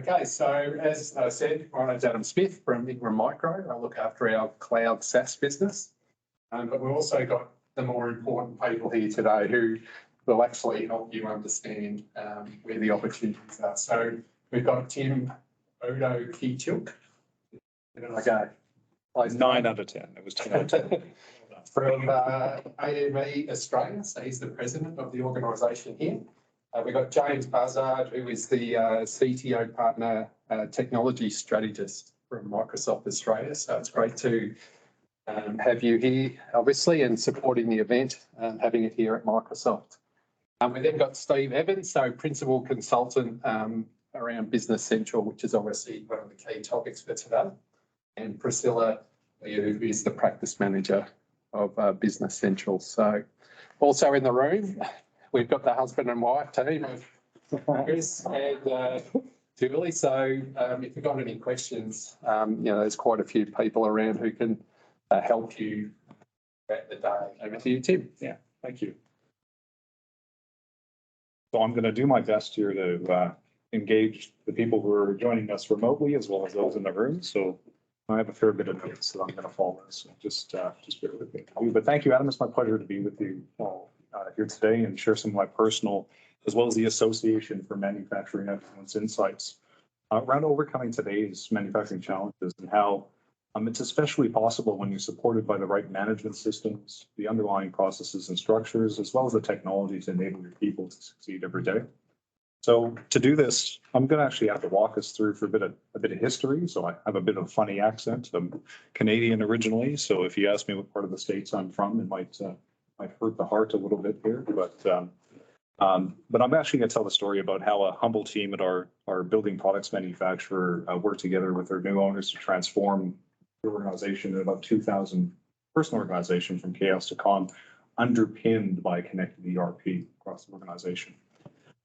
Okay, so as I said, my name's Adam Smith from Ingram Micro. I look after our cloud SaaS business. But we've also got the more important people here today who will actually help you understand where the opportunities are. So we've got Tim Odo Keychuk. Okay. 9 out of 10. It was 10 out of 10. From AME Australia. So he's the president of the organisation here. We've got James Buzzard, who is the CTO partner technology strategist from Microsoft Australia. So it's great to have you here, obviously, and supporting the event, having it here at Microsoft. We've then got Steve Evans, so principal consultant around Business Central, which is obviously one of the key topics for today. And Priscilla, who is the practice manager of Business Central. So also in the room, we've got the husband and wife team of Chris and Julie. So if you've got any questions, there's quite a few people around who can help you throughout the day. Over to you, Tim. Yeah, thank you. So I'm going to do my best here to engage the people who are joining us remotely as well as those in the room. So I have a fair bit of notes that I'm going to follow. So just bear with me. But thank you, Adam. It's my pleasure to be with you all here today and share some of my personal, as well as the Association for Manufacturing Excellence insights around overcoming today's manufacturing challenges and how it's especially possible when you're supported by the right management systems, the underlying processes and structures, as well as the technology to enable your people to succeed every day. So to do this, I'm going to actually have to walk us through for a bit of history. So I have a bit of a funny accent. I'm Canadian originally, so if you ask me what part of the States I'm from, it might hurt the heart a little bit here. But I'm actually going to tell the story about how a humble team at our building products manufacturer worked together with their new owners to transform the organization in about 2,000 person organization from chaos to calm, underpinned by a connected ERP across the organization.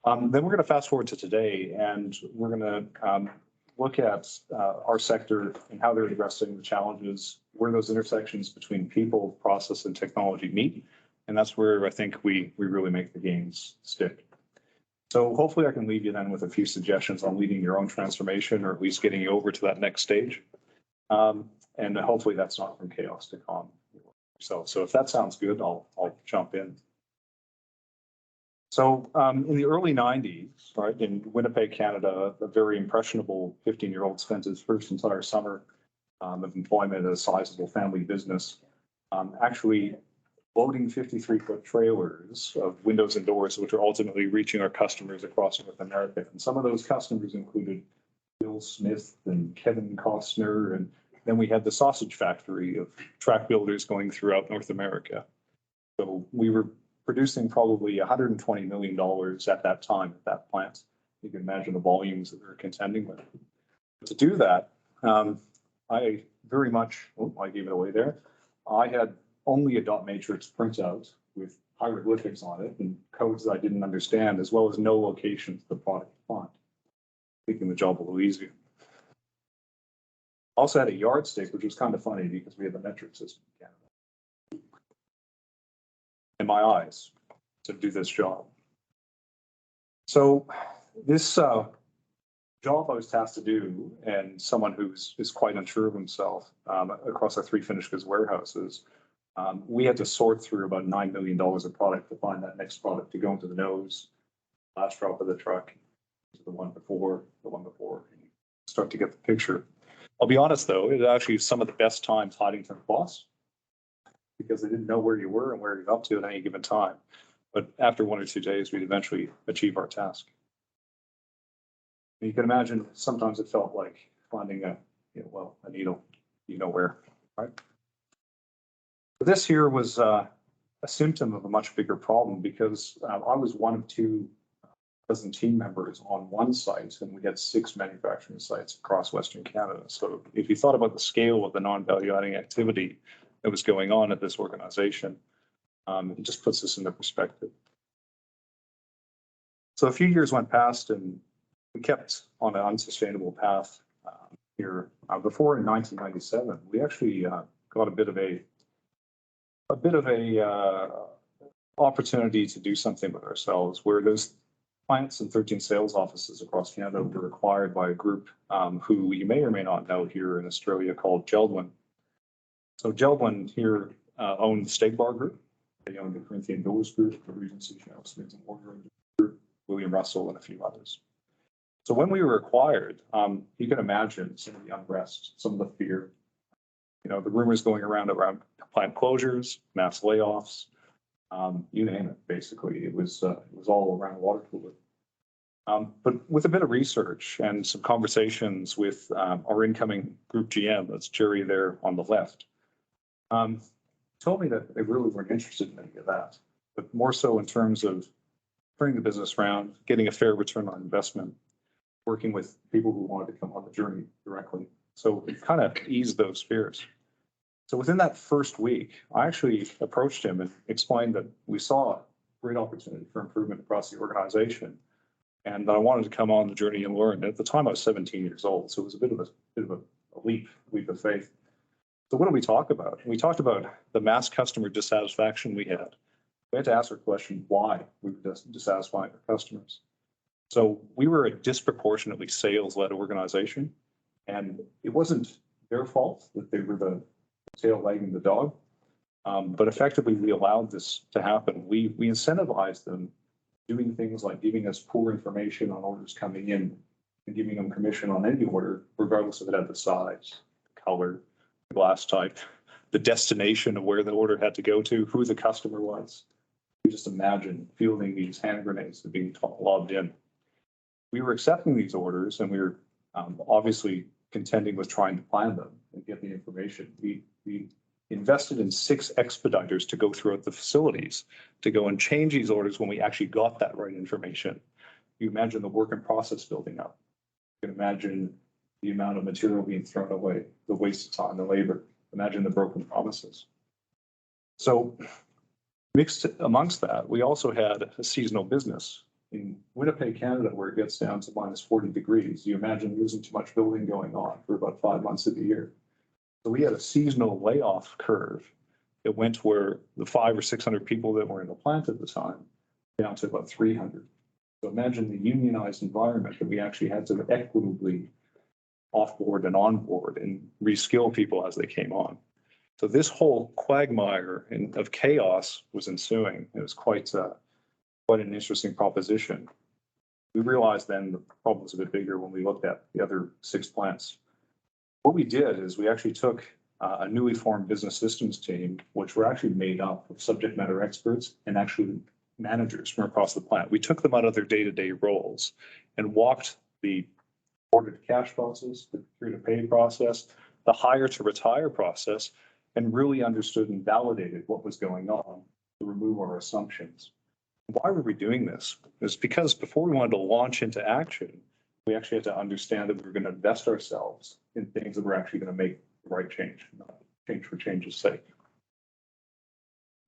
Then we're going to fast forward to today, and we're going to look at our sector and how they're addressing the challenges, where those intersections between people, process, and technology meet. And that's where I think we really make the gains stick. So hopefully I can leave you then with a few suggestions on leading your own transformation, or at least getting you over to that next stage. And hopefully that's not from chaos to calm. So if that sounds good, I'll jump in. So in the early 90s, right, in Winnipeg, Canada, a very impressionable 15-year-old spent his first entire summer of employment at a sizable family business, actually loading 53-foot trailers of windows and doors, which are ultimately reaching our customers across North America. And some of those customers included Bill Smith and Kevin Costner, and then we had the sausage factory of track builders going throughout North America. So we were producing probably $120 million at that time at that plant. You can imagine the volumes that we were contending with. To do that, I very much, I gave it away there. I had only a dot matrix printout with hieroglyphics on it and codes that I didn't understand, as well as no location for the product to find, making the job a little easier. Also had a yardstick, which was kind of funny because we had the metric system in Canada. In my eyes to do this job. So this job I was tasked to do, and someone is quite unsure of himself across our 3 finished goods warehouses, we had to sort through about $9 million of product to find that next product to go into the nose, last drop of the truck, to the one before, and start to get the picture. I'll be honest though, it actually was some of the best times hiding from the boss, because they didn't know where you were and where you're up to at any given time. But after 1 or 2 days, we'd eventually achieve our task. And you can imagine sometimes it felt like finding a needle, where, right? But this here was a symptom of a much bigger problem, because I was one of 2 dozen team members on one site, and we had 6 manufacturing sites across Western Canada. So if you thought about the scale of the non-value adding activity that was going on at this organization, it just puts this into perspective. So a few years went past, and we kept on an unsustainable path here. Before in 1997, we actually got a bit of a opportunity to do something with ourselves, where those plants and 13 sales offices across Canada were acquired by a group who you may or may not know here in Australia called Geldwin. So Geldwin here owned the Steak Bar Group. They owned the Corinthian Doors Group, the Regency Channel Smith and Warner Group, William Russell, and a few others. So when we were acquired, you can imagine some of the unrest, some of the fear, the rumors going around plant closures, mass layoffs, you name it. Basically, it was all around water cooler. But with a bit of research and some conversations with our incoming group GM, that's Jerry there on the left, told me that they really weren't interested in any of that, but more so in terms of turning the business around, getting a fair return on investment, working with people who wanted to come on the journey directly. So it kind of eased those fears. So within that first week, I actually approached him and explained that we saw a great opportunity for improvement across the organization, and that I wanted to come on the journey and learn. And at the time, I was 17 years old, so it was a bit of a leap of faith. So what did we talk about? We talked about the mass customer dissatisfaction we had. We had to ask our question why we were dissatisfying our customers. So we were a disproportionately sales-led organization, and it wasn't their fault that they were the tail wagging the dog. But effectively, we allowed this to happen. We incentivized them doing things like giving us poor information on orders coming in and giving them commission on any order, regardless of it had the size, the color, the glass type, the destination of where the order had to go to, who the customer was. You just imagine fielding these hand grenades that being lobbed in. We were accepting these orders, and we were obviously contending with trying to plan them and get the information. We invested in 6 expediters to go throughout the facilities to go and change these orders when we actually got that right information. You imagine the work in process building up. You can imagine the amount of material being thrown away, the waste of time, the labor. Imagine the broken promises. So mixed amongst that, we also had a seasonal business. In Winnipeg, Canada, where it gets down to minus 40 degrees, you imagine losing too much building going on for about 5 months of the year. So we had a seasonal layoff curve. It went where the 500 or 600 people that were in the plant at the time down to about 300. So imagine the unionized environment that we actually had to equitably offboard and onboard and reskill people as they came on. So this whole quagmire of chaos was ensuing. It was quite an interesting proposition. We realized then the problem was a bit bigger when we looked at the other 6 plants. What we did is we actually took a newly formed business systems team, which were actually made up of subject matter experts and actually managers from across the plant. We took them out of their day-to-day roles and walked the order to cash process, the procure to pay process, the hire to retire process, and really understood and validated what was going on to remove our assumptions. Why were we doing this? It's because before we wanted to launch into action, we actually had to understand that we were going to invest ourselves in things that were actually going to make the right change, not change for change's sake.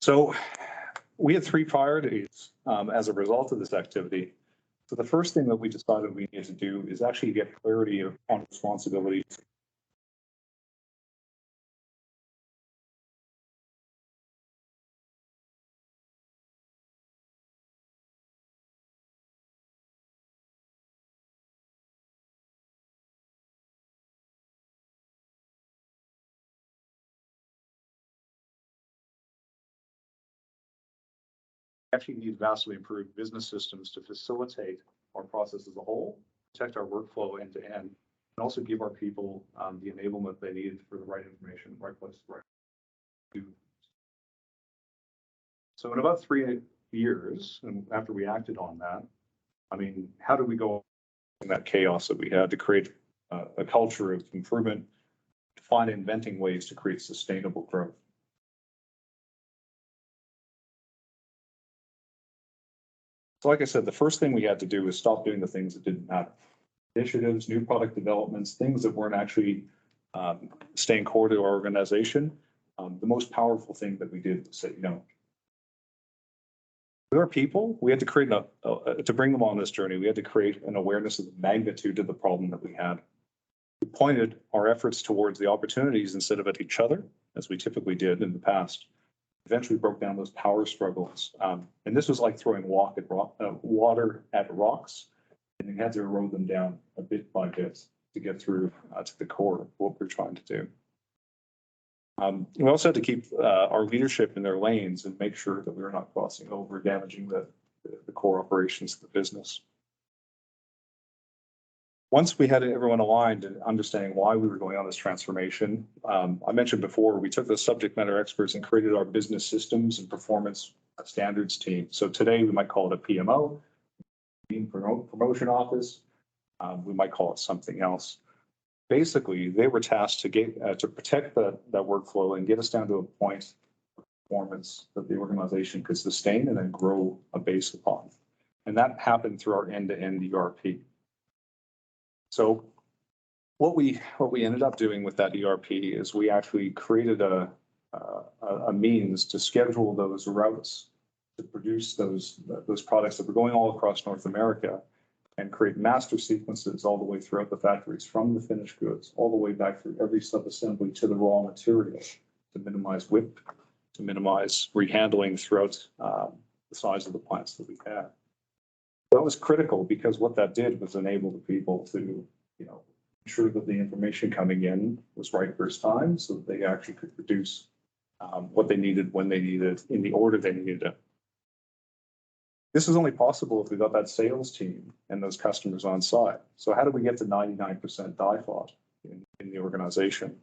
So we had 3 priorities as a result of this activity. So the first thing that we decided we needed to do is actually get clarity on responsibilities. Actually need vastly improved business systems to facilitate our process as a whole, protect our workflow end to end, and also give our people the enablement they need for the right information, right place, right. So in about 3 years, and after we acted on that, I mean, how did we go in that chaos that we had to create a culture of improvement, to find inventing ways to create sustainable growth? So like I said, the first thing we had to do was stop doing the things that didn't matter. Initiatives, new product developments, things that weren't actually staying core to our organization. The most powerful thing that we did was say no. With our people, we had to create to bring them on this journey, we had to create an awareness of the magnitude of the problem that we had. We pointed our efforts towards the opportunities instead of at each other, as we typically did in the past. Eventually broke down those power struggles. And this was like throwing water at rocks, and you had to erode them down a bit by bit to get through to the core of what we're trying to do. We also had to keep our leadership in their lanes and make sure that we were not crossing over, damaging the core operations of the business. Once we had everyone aligned and understanding why we were going on this transformation, I mentioned before, we took the subject matter experts and created our business systems and performance standards team. So today we might call it a PMO, promotion office. We might call it something else. Basically, they were tasked to protect that workflow and get us down to a point of performance that the organization could sustain and then grow a base upon. And that happened through our end-to-end ERP. So what we ended up doing with that ERP is we actually created a means to schedule those routes to produce those products that were going all across North America, and create master sequences all the way throughout the factories, from the finished goods all the way back through every sub-assembly to the raw material, to minimize WIP, to minimize rehandling throughout the size of the plants that we had. That was critical, because what that did was enable the people to, ensure that the information coming in was right first time, so that they actually could produce what they needed, when they needed it, in the order they needed it. This is only possible if we got that sales team and those customers on site. So how do we get to 99% default in the organization?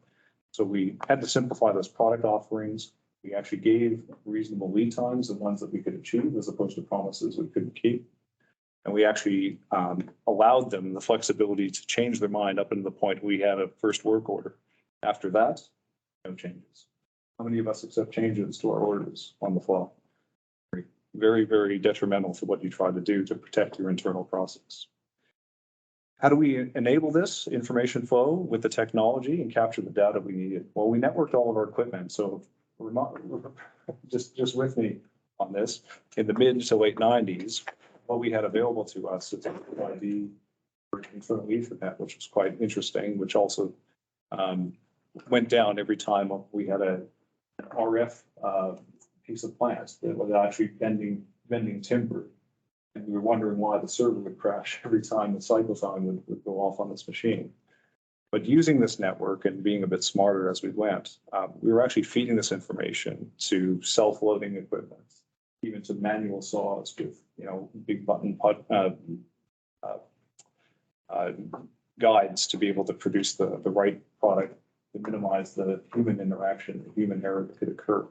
So we had to simplify those product offerings. We actually gave reasonable lead times, the ones that we could achieve, as opposed to promises we couldn't keep. And we actually allowed them the flexibility to change their mind up into the point we had a first work order. After that, no changes. How many of us accept changes to our orders on the fly? Very, very detrimental to what you try to do to protect your internal process. How do we enable this information flow with the technology and capture the data we needed? Well, we networked all of our equipment. So just with me on this, in the mid to late 90s, what we had available to us is ID for internal Ethernet, which was quite interesting, which also went down every time we had an RF piece of plant that was actually bending timber. And we were wondering why the server would crash every time the cycle time would go off on this machine. But using this network and being a bit smarter as we went, we were actually feeding this information to self-loading equipment, even to manual saws with, big button guides to be able to produce the right product to minimize the human interaction, the human error that could occur.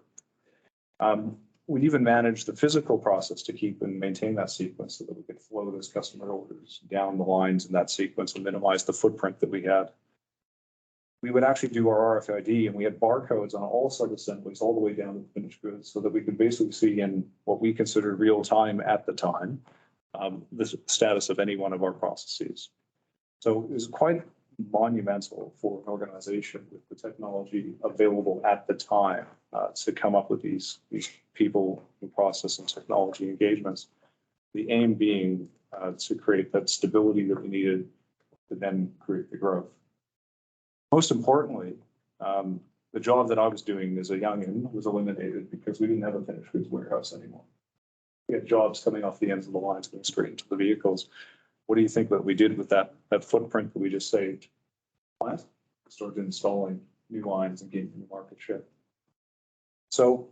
We even managed the physical process to keep and maintain that sequence so that we could flow those customer orders down the lines in that sequence and minimize the footprint that we had. We would actually do our RFID, and we had barcodes on all sub-assemblies all the way down to the finished goods, so that we could basically see in what we considered real time at the time, the status of any one of our processes. So it was quite monumental for an organization with the technology available at the time to come up with these people and process and technology engagements. The aim being to create that stability that we needed to then create the growth. Most importantly, the job that I was doing as a youngin was eliminated because we didn't have a finished goods warehouse anymore. We had jobs coming off the ends of the lines going straight into the vehicles. What do you think that we did with that footprint that we just saved? Plant, started installing new lines and gaining new market share. So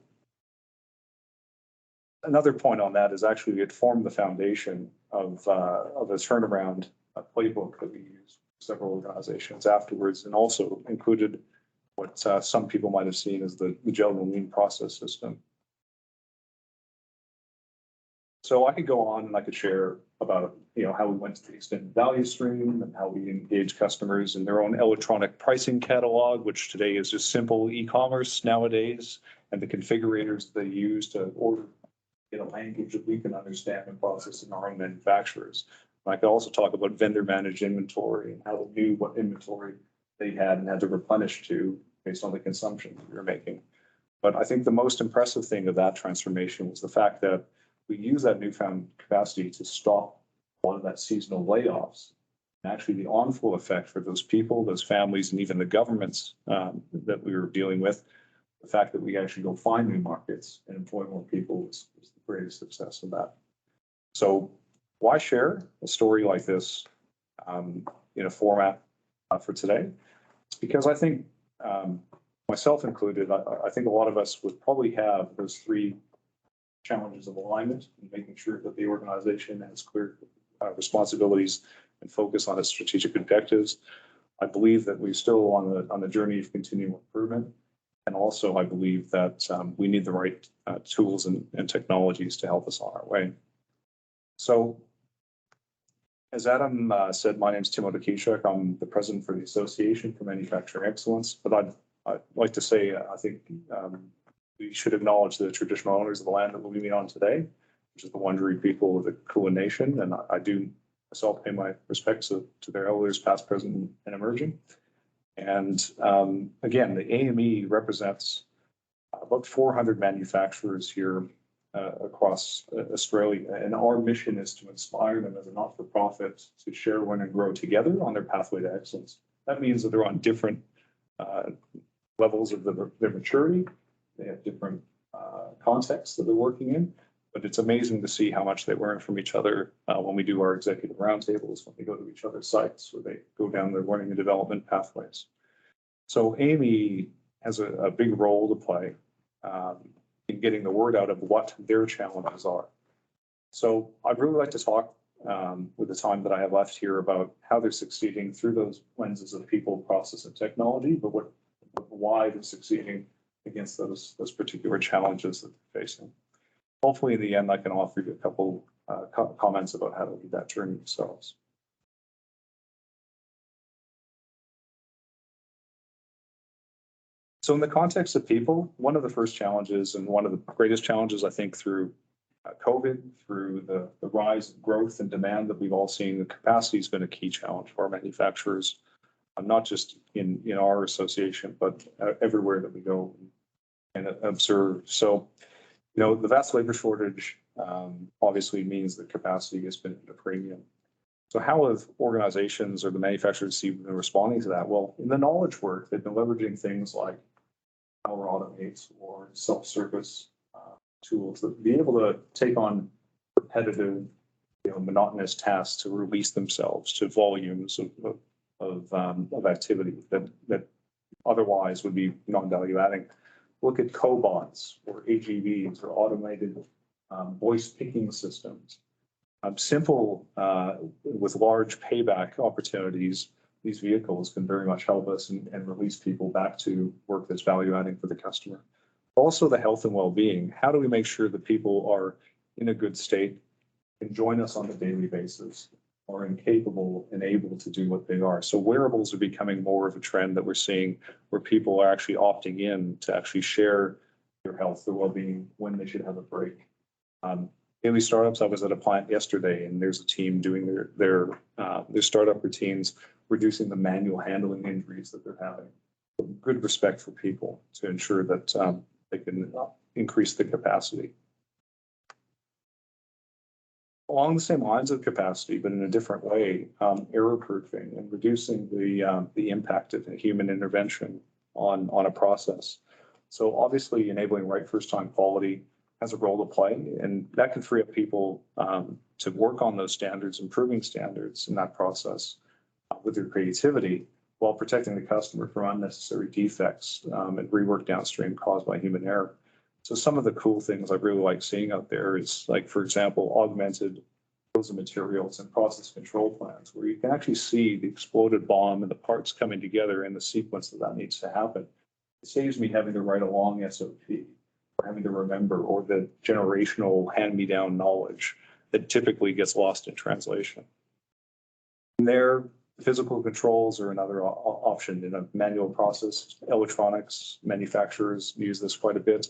another point on that is actually it formed the foundation of a turnaround playbook that we use for several organizations afterwards, and also included what some people might have seen as the gel and lean process system. So I could go on and I could share about how we went to the extended value stream and how we engage customers in their own electronic pricing catalog, which today is just simple e-commerce nowadays, and the configurators they use to order in a language that we can understand and process in our own manufacturers. And I could also talk about vendor managed inventory and how they knew what inventory they had and had to replenish to based on the consumption that we were making. But I think the most impressive thing of that transformation was the fact that we use that newfound capacity to stop a lot of that seasonal layoffs. And actually the on-flow effect for those people, those families, and even the governments that we were dealing with the fact that we actually go find new markets and employ more people was the greatest success of that. So why share a story like this in a format for today? It's because I think, myself included, I think a lot of us would probably have those three challenges of alignment and making sure that the organization has clear responsibilities and focus on its strategic objectives. I believe that we're still on the journey of continual improvement. And also, I believe that we need the right tools and technologies to help us on our way. So, as Adam said, my name is Tim Odekishuk. I'm the president for the Association for Manufacturing Excellence. But I'd like to say, I think we should acknowledge the traditional owners of the land that we'll be meeting on today, which is the Wurundjeri people of the Kulin Nation. And I do myself pay my respects to their elders, past, present, and emerging. And again, the AME represents about 400 manufacturers here across Australia. And our mission is to inspire them as a not-for-profit to share, learn, and grow together on their pathway to excellence. That means that they're on different levels of their maturity. They have different contexts that they're working in. But it's amazing to see how much they learn from each other when we do our executive roundtables, when they go to each other's sites, or they go down their learning and development pathways. So AME has a big role to play in getting the word out of what their challenges are. So I'd really like to talk with the time that I have left here about how they're succeeding through those lenses of people, process, and technology, but why they're succeeding against those particular challenges that they're facing. Hopefully, in the end, I can offer you a couple comments about how to lead that journey themselves. So in the context of people, one of the first challenges and one of the greatest challenges, I think, through COVID, through the rise in growth and demand that we've all seen, the capacity has been a key challenge for our manufacturers, not just in our association, but everywhere that we go and observe. So, the vast labor shortage obviously means that capacity has been at a premium. So how have organizations or the manufacturers been responding to that? Well, in the knowledge work, they've been leveraging things like Power Automate or self-service tools that be able to take on repetitive, monotonous tasks to release themselves to volumes of activity that otherwise would be non-value adding. Look at cobots or AGVs or automated voice picking systems. Simple with large payback opportunities, these vehicles can very much help us and release people back to work that's value adding for the customer. Also, the health and well-being. How do we make sure that people are in a good state, can join us on a daily basis, are incapable and able to do what they are? So wearables are becoming more of a trend that we're seeing, where people are actually opting in to actually share their health, their well-being, when they should have a break. Daily startups, I was at a plant yesterday, and there's a team doing their startup routines, reducing the manual handling injuries that they're having. Good respect for people to ensure that they can increase the capacity. Along the same lines of capacity, but in a different way, error proofing and reducing the impact of human intervention on a process. So obviously, enabling right first time quality has a role to play, and that can free up people to work on those standards, improving standards in that process with their creativity, while protecting the customer from unnecessary defects and rework downstream caused by human error. So some of the cool things I really like seeing out there is, like, for example, augmented bills of materials and process control plans, where you can actually see the exploded BOM and the parts coming together in the sequence that needs to happen. It saves me having to write a long SOP, or having to remember, or the generational hand-me-down knowledge that typically gets lost in translation. And there, physical controls are another option in a manual process. Electronics manufacturers use this quite a bit,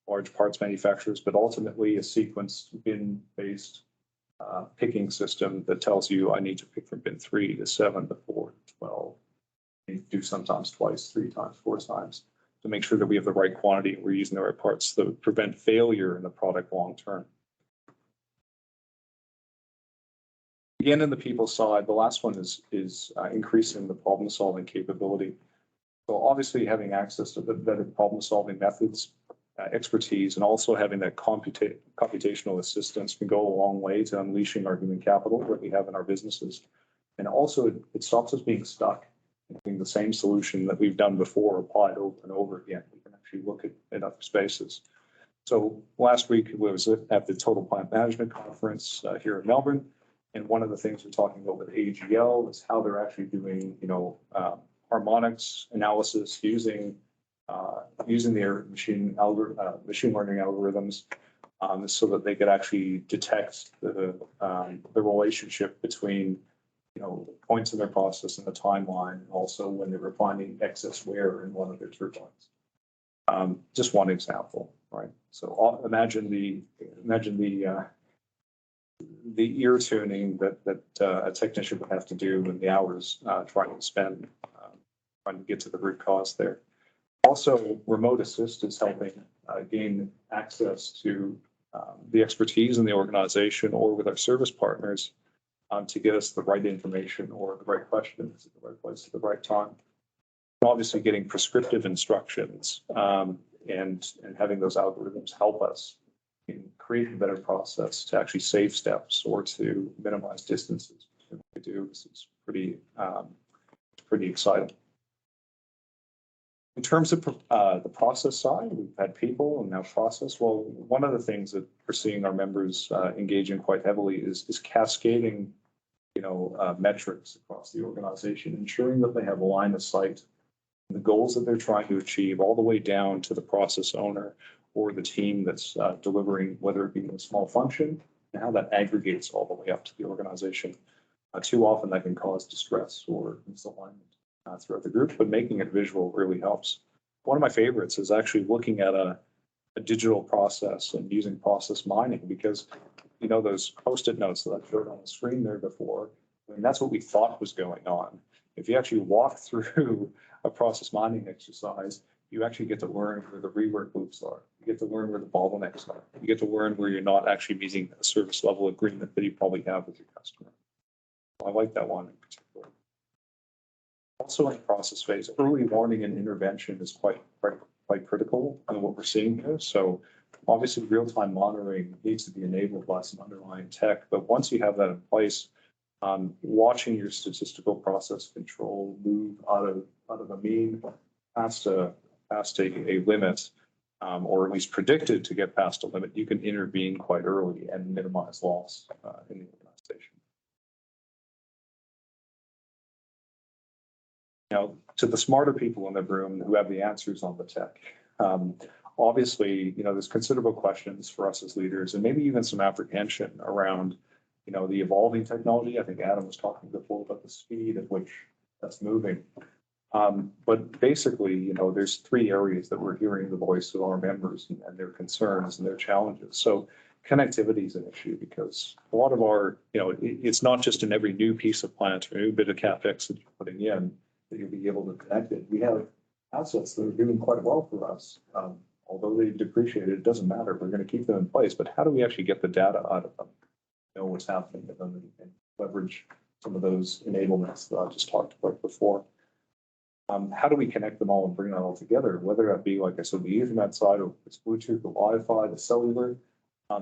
large parts manufacturers, but ultimately a sequenced bin-based picking system that tells you I need to pick from bin 3 to 7 to 4 to 12. You need to do sometimes twice, 3 times, 4 times to make sure that we have the right quantity and we're using the right parts to prevent failure in the product long term. Again, in the people side, the last one is increasing the problem-solving capability. So obviously having access to the better problem solving methods, expertise, and also having that computational assistance can go a long way to unleashing our human capital that we have in our businesses. And also it stops us being stuck in doing the same solution that we've done before applied over and over again. We can actually look at other spaces. So last week was at the Total Plant Management Conference here in Melbourne. And one of the things we're talking about with AGL is how they're actually doing, harmonics analysis using their machine learning algorithms, so that they could actually detect the relationship between points in their process and the timeline, and also when they were finding excess wear in one of their turbines. Just one example, right? So imagine the ear tuning that a technician would have to do in the hours trying to get to the root cause there. Also, remote assist is helping gain access to the expertise in the organization or with our service partners to get us the right information or the right questions at the right place at the right time. And obviously, getting prescriptive instructions and having those algorithms help us in creating a better process to actually save steps or to minimize distances. What we do is pretty exciting. In terms of the process side, we've had people and now process. Well, one of the things that we're seeing our members engage in quite heavily is cascading, metrics across the organization, ensuring that they have a line of sight, the goals that they're trying to achieve, all the way down to the process owner or the team that's delivering, whether it be a small function, and how that aggregates all the way up to the organization. Too often that can cause distress or misalignment throughout the group, but making it visual really helps. One of my favorites is actually looking at a digital process and using process mining, because those Post-it notes that I showed on the screen there before, that's what we thought was going on. If you actually walk through a process mining exercise, you actually get to learn where the rework loops are. You get to learn where the bottlenecks are. You get to learn where you're not actually meeting a service level agreement that you probably have with your customer. I like that one in particular. Also in the process phase, early warning and intervention is quite critical in what we're seeing here. So obviously real-time monitoring needs to be enabled by some underlying tech, but once you have that in place, watching your statistical process control move out of a mean past a limit, or at least predicted to get past a limit, you can intervene quite early and minimize loss in the organization. Now, to the smarter people in the room who have the answers on the tech, obviously, there's considerable questions for us as leaders, and maybe even some apprehension around, the evolving technology. I think Adam was talking before about the speed at which that's moving. But basically, there's three areas that we're hearing the voice of our members and their concerns and their challenges. So connectivity is an issue, because a lot of our, it's not just in every new piece of plant or new bit of CapEx that you're putting in that you'll be able to connect it. We have assets that are doing quite well for us. Although they've depreciated, it doesn't matter. We're going to keep them in place. But how do we actually get the data out of them? Know what's happening with them and leverage some of those enablements that I just talked about before. How do we connect them all and bring that all together? Whether that be, like I said, the Ethernet side, or it's Bluetooth, the Wi-Fi, the cellular.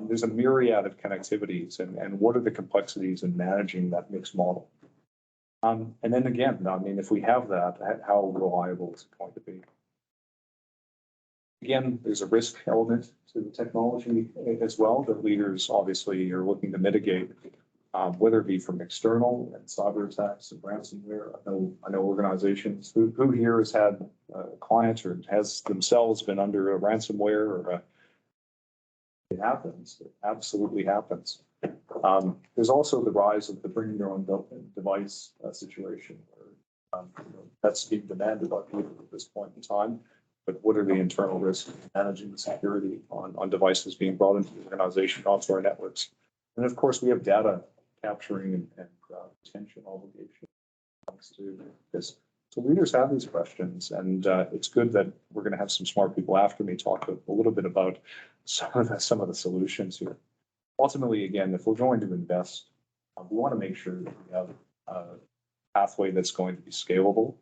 There's a myriad of connectivities, and what are the complexities in managing that mixed model? And then again, if we have that, how reliable is it going to be? Again, there's a risk element to the technology as well that leaders obviously are looking to mitigate, whether it be from external and cyber attacks and ransomware. I know organizations who here has had a client or has themselves been under a ransomware, or it happens. It absolutely happens. There's also the rise of the bring your own device situation, where that's being demanded by people at this point in time. But what are the internal risks of managing the security on devices being brought into the organization, onto our networks? And of course, we have data capturing and retention obligations to this. So leaders have these questions, and it's good that we're going to have some smart people after me talk a little bit about some of the solutions here. Ultimately, again, if we're going to invest, we want to make sure that we have a pathway that's going to be scalable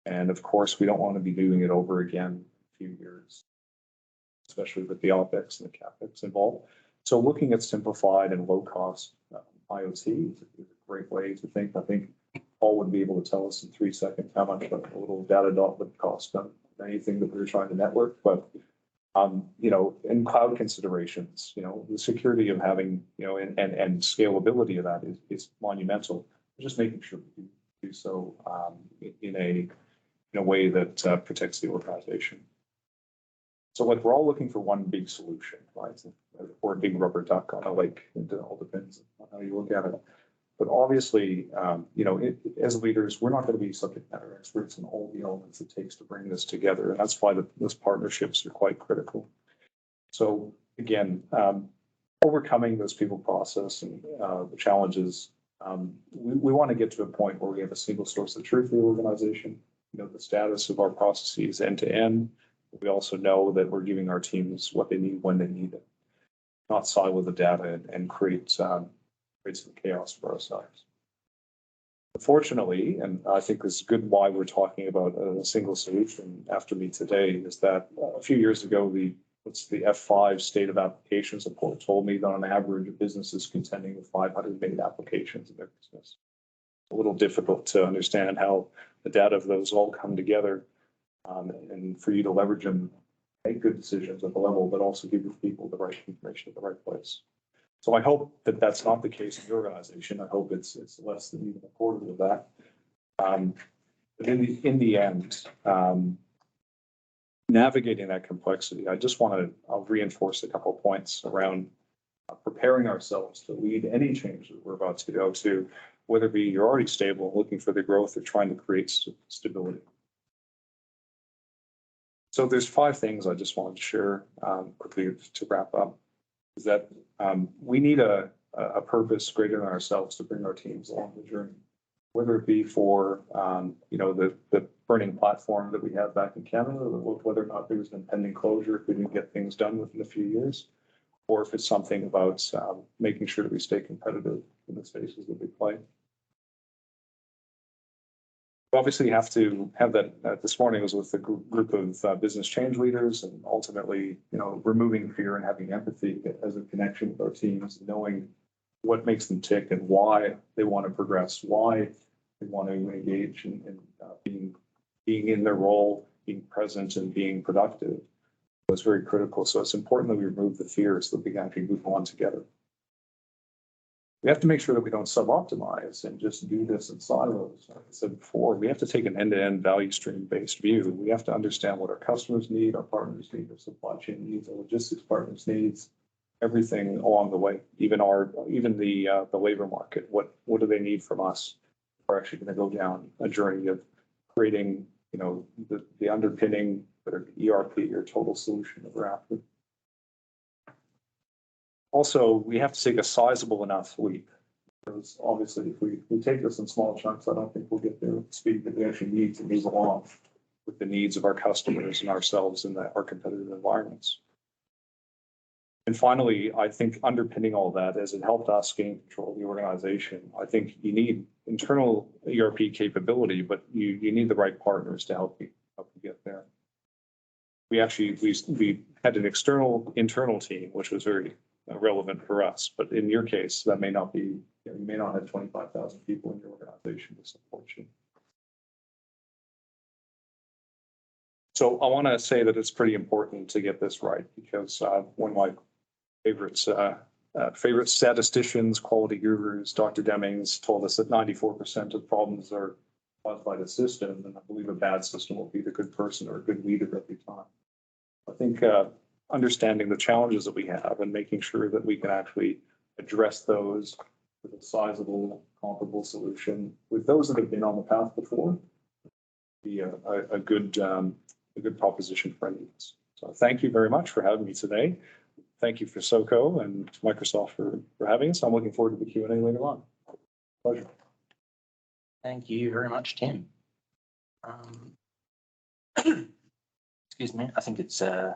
And of course, we don't want to be doing it over again in a few years, especially with the OpEx and the CapEx involved. So looking at simplified and low cost IoT is a great way to think. I think Paul would be able to tell us in 3 seconds how much a little data dot would cost on anything that we were trying to network. But you know, in cloud considerations, you know, the security of having, you know, and scalability of that is monumental. Just making sure we do so in a way that protects the organization. So like we're all looking for one big solution, right? Or a big rubber duck on a lake. It all depends on how you look at it. But obviously, you know, as leaders, we're not going to be subject matter experts in all the elements it takes to bring this together. And that's why those partnerships are quite critical. So again, overcoming those people process and the challenges, we want to get to a point where we have a single source of truth for the organization, you know, the status of our processes end to end. We also know that we're giving our teams what they need when they need it, not silo the data and create some chaos for ourselves. Fortunately, and I think this is good why we're talking about a single solution after me today, is that a few years ago, the F5 State of Applications report told me that on average, a business is contending with 500 made applications in their business. A little difficult to understand how the data of those all come together and for you to leverage them, make good decisions at the level, but also give your people the right information at the right place. So I hope that that's not the case in your organization. I hope it's less than even a quarter of that. But in the end, navigating that complexity, I'll reinforce a couple of points around preparing ourselves to lead any change that we're about to go to, whether it be you're already stable, looking for the growth, or trying to create stability. So there's 5 things I just wanted to share quickly to wrap up. Is that we need a purpose greater than ourselves to bring our teams along the journey, whether it be for you know, the burning platform that we have back in Canada, whether or not there's an impending closure if we didn't get things done within a few years, or if it's something about making sure that we stay competitive in the spaces that we play. Obviously, you have to have that. This morning was with a group of business change leaders, and ultimately, you know, removing fear and having empathy as a connection with our teams, knowing what makes them tick and why they want to progress, why they want to engage in being in their role, being present, and being productive was very critical. So it's important that we remove the fear so that we can actually move on together. We have to make sure that we don't sub-optimize and just do this in silos. Like I said before, we have to take an end-to-end value stream-based view. We have to understand what our customers need, our partners need, our supply chain needs, our logistics partners needs, everything along the way, even the labor market. What do they need from us? We're actually going to go down a journey of creating, you know, the underpinning, whether it be ERP or total solution that we're after. Also, we have to take a sizable enough leap, because obviously if we take this in small chunks, I don't think we'll get there at the speed that we actually need to move along with the needs of our customers and ourselves in our competitive environments. And finally, I think underpinning all that, as it helped us gain control of the organization, I think you need internal ERP capability, but you need the right partners to help you get there. We had an internal team, which was very relevant for us, but in your case, that may not be, you know, you may not have 25,000 people in your organization to support you. So I want to say that it's pretty important to get this right, because one of my favorite statisticians, quality gurus, Dr. Demings, told us that 94% of problems are caused by the system, and I believe a bad system will be the good person or a good leader every time. I think understanding the challenges that we have and making sure that we can actually address those with a sizable, comparable solution with those that have been on the path before be a good proposition for any of us. So thank you very much for having me today. Thank you for SOCO and Microsoft for having us. I'm looking forward to the Q&A later on. Pleasure. Thank you very much, Tim. Excuse me, I think it's my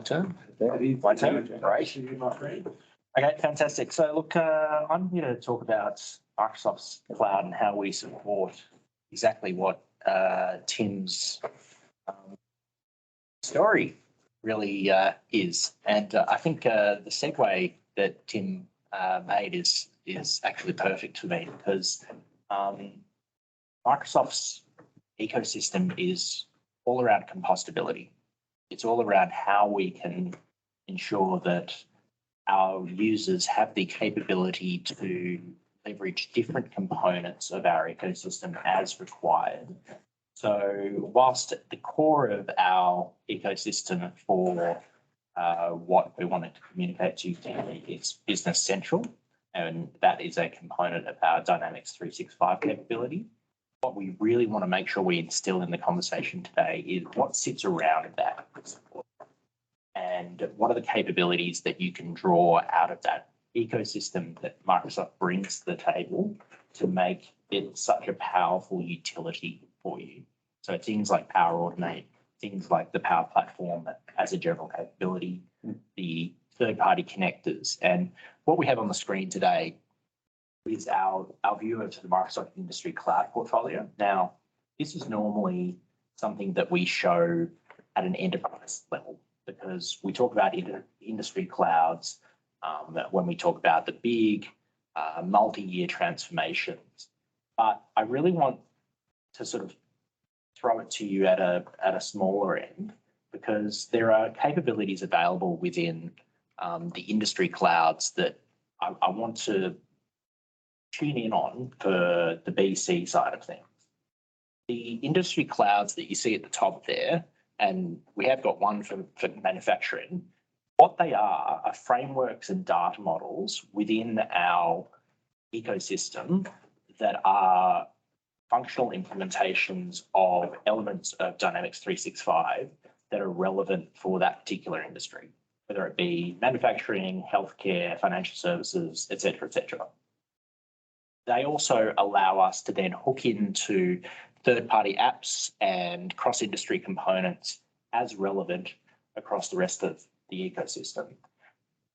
turn. My turn, right? Okay, fantastic. So look, I'm here to talk about Microsoft's cloud and how we support exactly what Tim's story really is. And I think the segue that Tim made is actually perfect for me because Microsoft's ecosystem is all around compostability. It's all around how we can ensure that our users have the capability to leverage different components of our ecosystem as required. So whilst at the core of our ecosystem for what we wanted to communicate to you today is Business Central, and that is a component of our Dynamics 365 capability. What we really want to make sure we instill in the conversation today is what sits around that support and what are the capabilities that you can draw out of that ecosystem that Microsoft brings to the table to make it such a powerful utility for you. So things like Power Automate, things like the Power Platform as a general capability, the third-party connectors. And what we have on the screen today is our view of the Microsoft Industry Cloud portfolio. Now, this is normally something that we show at an enterprise level because we talk about industry clouds when we talk about the big multi-year transformations. But I really want to sort of throw it to you at a smaller end because there are capabilities available within the industry clouds that I want to tune in on for the BC side of things. The industry clouds that you see at the top there, and we have got one for manufacturing, what they are frameworks and data models within our ecosystem that are functional implementations of elements of Dynamics 365 that are relevant for that particular industry, whether it be manufacturing, healthcare, financial services, et cetera, et cetera. They also allow us to then hook into third-party apps and cross-industry components as relevant across the rest of the ecosystem.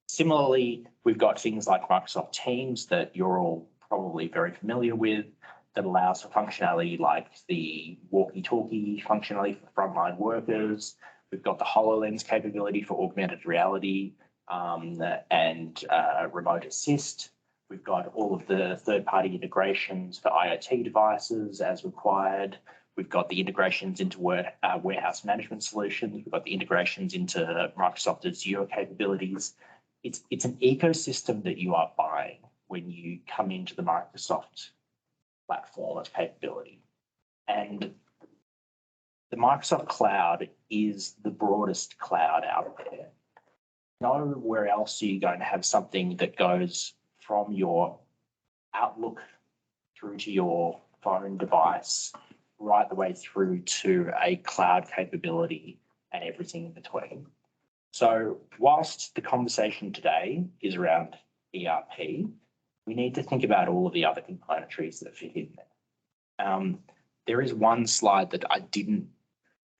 Similarly, we've got things like Microsoft Teams that you're all probably very familiar with that allows for functionality like the walkie-talkie functionality for frontline workers. We've got the HoloLens capability for augmented reality and remote assist. We've got all of the third-party integrations for IoT devices as required. We've got the integrations into warehouse management solutions. We've got the integrations into Microsoft Azure capabilities. It's an ecosystem that you are buying when you come into the Microsoft platform of capability. And the Microsoft cloud is the broadest cloud out there. Nowhere else are you going to have something that goes from your Outlook through to your phone device, right the way through to a cloud capability and everything in between. So whilst the conversation today is around ERP, we need to think about all of the other componentries that fit in there. There is one slide that I didn't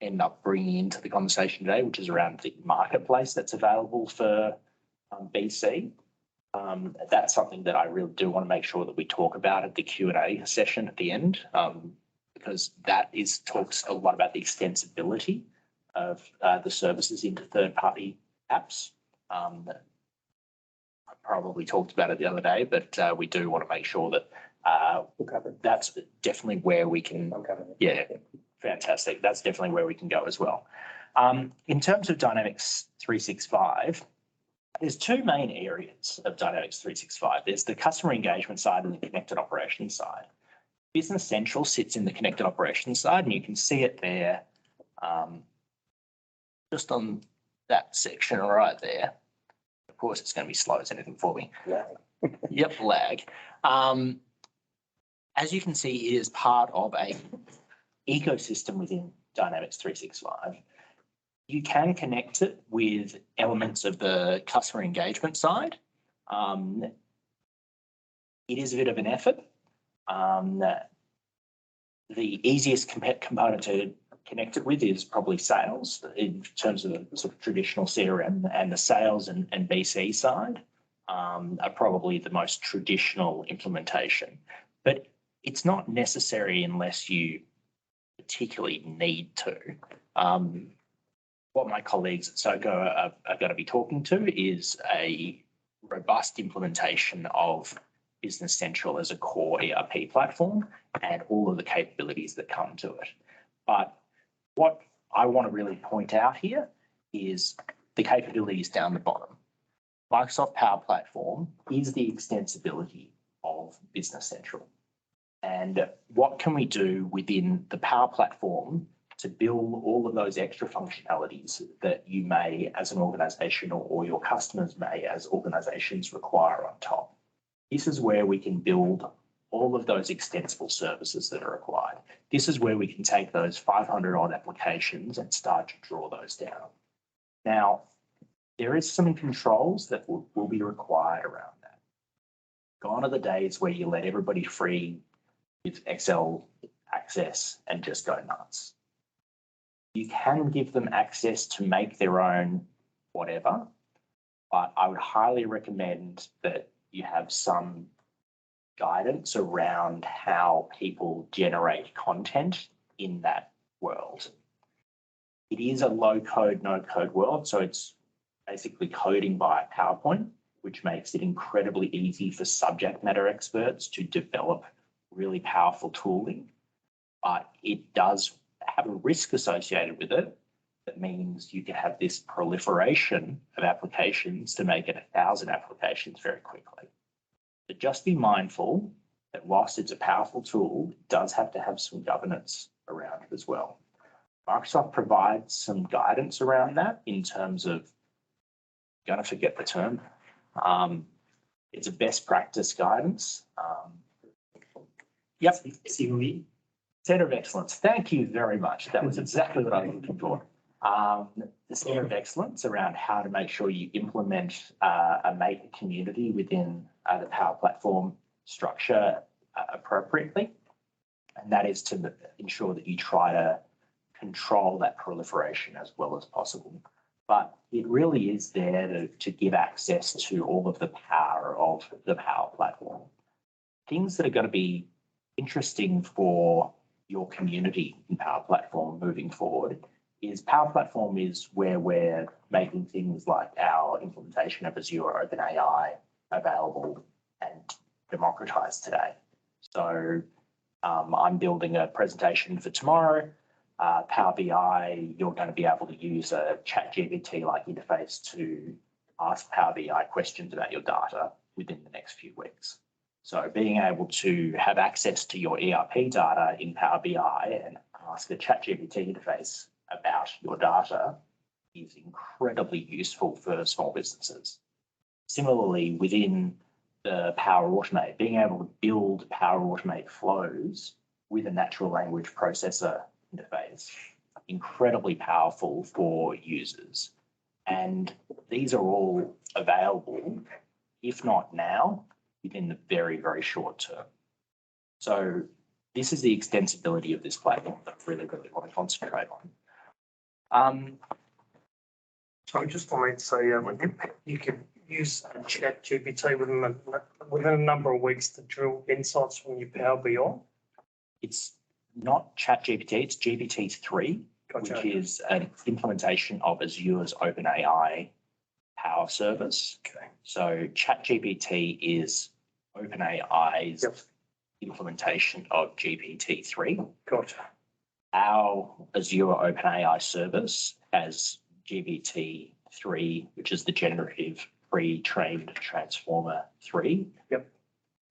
end up bringing into the conversation today, which is around the marketplace that's available for BC. That's something that I really do want to make sure that we talk about at the Q&A session at the end, because that talks a lot about the extensibility of the services into third-party apps. I probably talked about it the other day, but we do want to make sure that that's definitely where we can. Yeah, fantastic. That's definitely where we can go as well. In terms of Dynamics 365, there's two main areas of Dynamics 365. There's the customer engagement side and the connected operations side. Business Central sits in the connected operations side, and you can see it there just on that section right there. Of course, it's going to be slow as anything for me. Yep, lag. As you can see, it is part of a ecosystem within Dynamics 365. You can connect it with elements of the customer engagement side. It is a bit of an effort. The easiest component to connect it with is probably sales in terms of the sort of traditional CRM and the sales and BC side. are probably the most traditional implementation, but it's not necessary unless you particularly need to. What my colleagues at SOCO are going to be talking to is a robust implementation of Business Central as a core ERP platform and all of the capabilities that come to it. But what I want to really point out here is the capabilities down the bottom. Microsoft Power Platform is the extensibility of Business Central. And what can we do within the Power Platform to build all of those extra functionalities that you may as an organisation or your customers may as organisations require on top? This is where we can build all of those extensible services that are required. This is where we can take those 500 odd applications and start to draw those down. Now, there is some controls that will be required around that. Gone are the days where you let everybody free with Excel access and just go nuts. You can give them access to make their own whatever, but I would highly recommend that you have some guidance around how people generate content in that world. It is a low code, no code world, so it's basically coding by PowerPoint, which makes it incredibly easy for subject matter experts to develop really powerful tooling, but it does have a risk associated with it. That means you can have this proliferation of applications to make it 1,000 applications very quickly. But just be mindful that whilst it's a powerful tool, it does have to have some governance around it as well. Microsoft provides some guidance around that in terms of, I'm going to forget the term, it's a best practice guidance. Yep. COE. Centre of Excellence. Thank you very much. That was exactly what I was looking for. The Centre of Excellence around how to make sure you implement a maker community within the Power Platform structure appropriately. And that is to ensure that you try to control that proliferation as well as possible. But it really is there to give access to all of the power of the Power Platform. Things that are going to be interesting for your community in Power Platform moving forward is Power Platform is where we're making things like our implementation of Azure OpenAI available and democratized today. So I'm building a presentation for tomorrow. Power BI, you're going to be able to use a ChatGPT-like interface to ask Power BI questions about your data within the next few weeks. So being able to have access to your ERP data in Power BI and ask a ChatGPT interface about your data is incredibly useful for small businesses. Similarly, within the Power Automate, being able to build Power Automate flows with a natural language processor interface, incredibly powerful for users. And these are all available, if not now, within the very, very short term. So this is the extensibility of this platform that I really, really want to concentrate on. So just wanted to say, you can use ChatGPT within a number of weeks to drill insights from your Power BI. It's not ChatGPT, it's GPT-3, Gotcha. which is an implementation of Azure's OpenAI Power Service. Okay. So ChatGPT is OpenAI's implementation of GPT-3. Gotcha. Our Azure OpenAI service has GPT-3, which is the generative pre-trained transformer 3. Yep.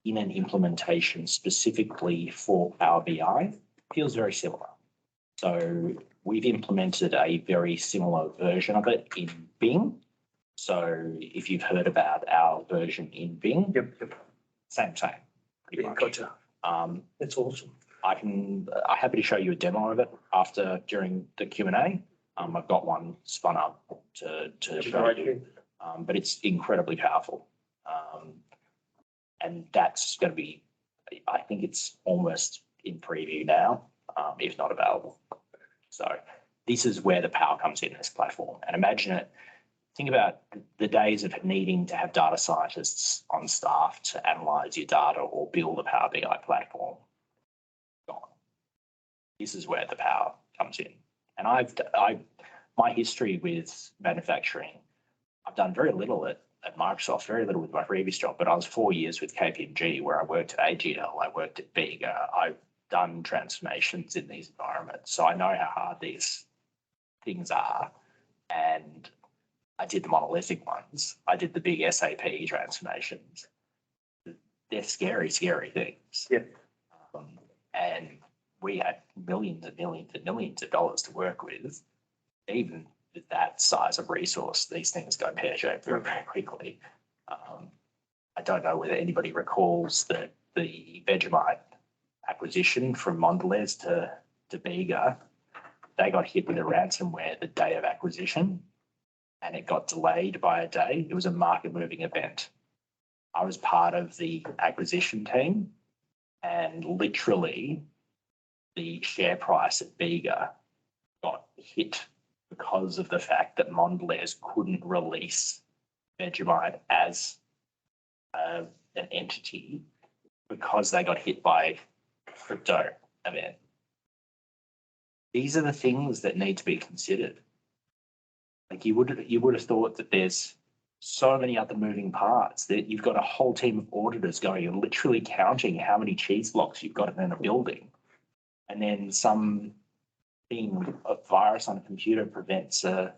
In an implementation specifically for Power BI, feels very similar. So we've implemented a very similar version of it in Bing. So if you've heard about our version in Bing, Yep. same. Pretty much. Gotcha. That's awesome. I'm happy to show you a demo of it during the Q&A. I've got one spun up to show you, but it's incredibly powerful. And that's going to be, I think it's almost in preview now, if not available. So this is where the power comes in this platform. And imagine it think about the days of needing to have data scientists on staff to analyze your data or build a Power BI platform. Gone. This is where the power comes in. And my history with manufacturing, I've done very little at Microsoft, very little with my previous job, but I was 4 years with KPMG where I worked at AGL, I worked at Bega, I've done transformations in these environments. So I know how hard these things are. And I did the monolithic ones. I did the big SAP transformations. They're scary, scary things. Yeah. And we had millions and millions and millions of dollars to work with. Even with that size of resource, these things go pear-shaped very, very quickly. I don't know whether anybody recalls that the Vegemite acquisition from Mondelez to Bega, they got hit with a ransomware the day of acquisition and it got delayed by a day. It was a market-moving event. I was part of the acquisition team and literally the share price at Bega got hit because of the fact that Mondelez couldn't release Vegemite as an entity because they got hit by a crypto event. These are the things that need to be considered. Like you would have thought that there's so many other moving parts that you've got a whole team of auditors going and literally counting how many cheese blocks you've got in a building. And then some thing, a virus on a computer prevents a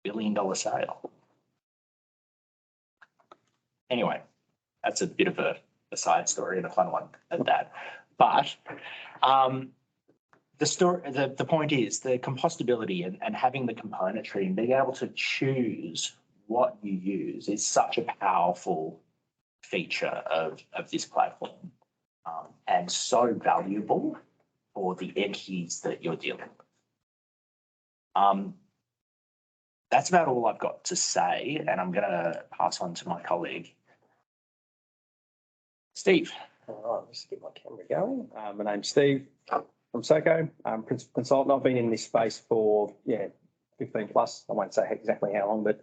$1 billion sale. Anyway, that's a bit of a side story and a fun one at that. But the point is the compostability and having the componentry and being able to choose what you use is such a powerful feature of this platform and so valuable for the entities that you're dealing with. That's about all I've got to say, and I'm going to pass on to my colleague, Steve. All right, let's get my camera going. My name's Steve from SOCO. I'm principal consultant. I've been in this space for 15 plus. I won't say exactly how long, but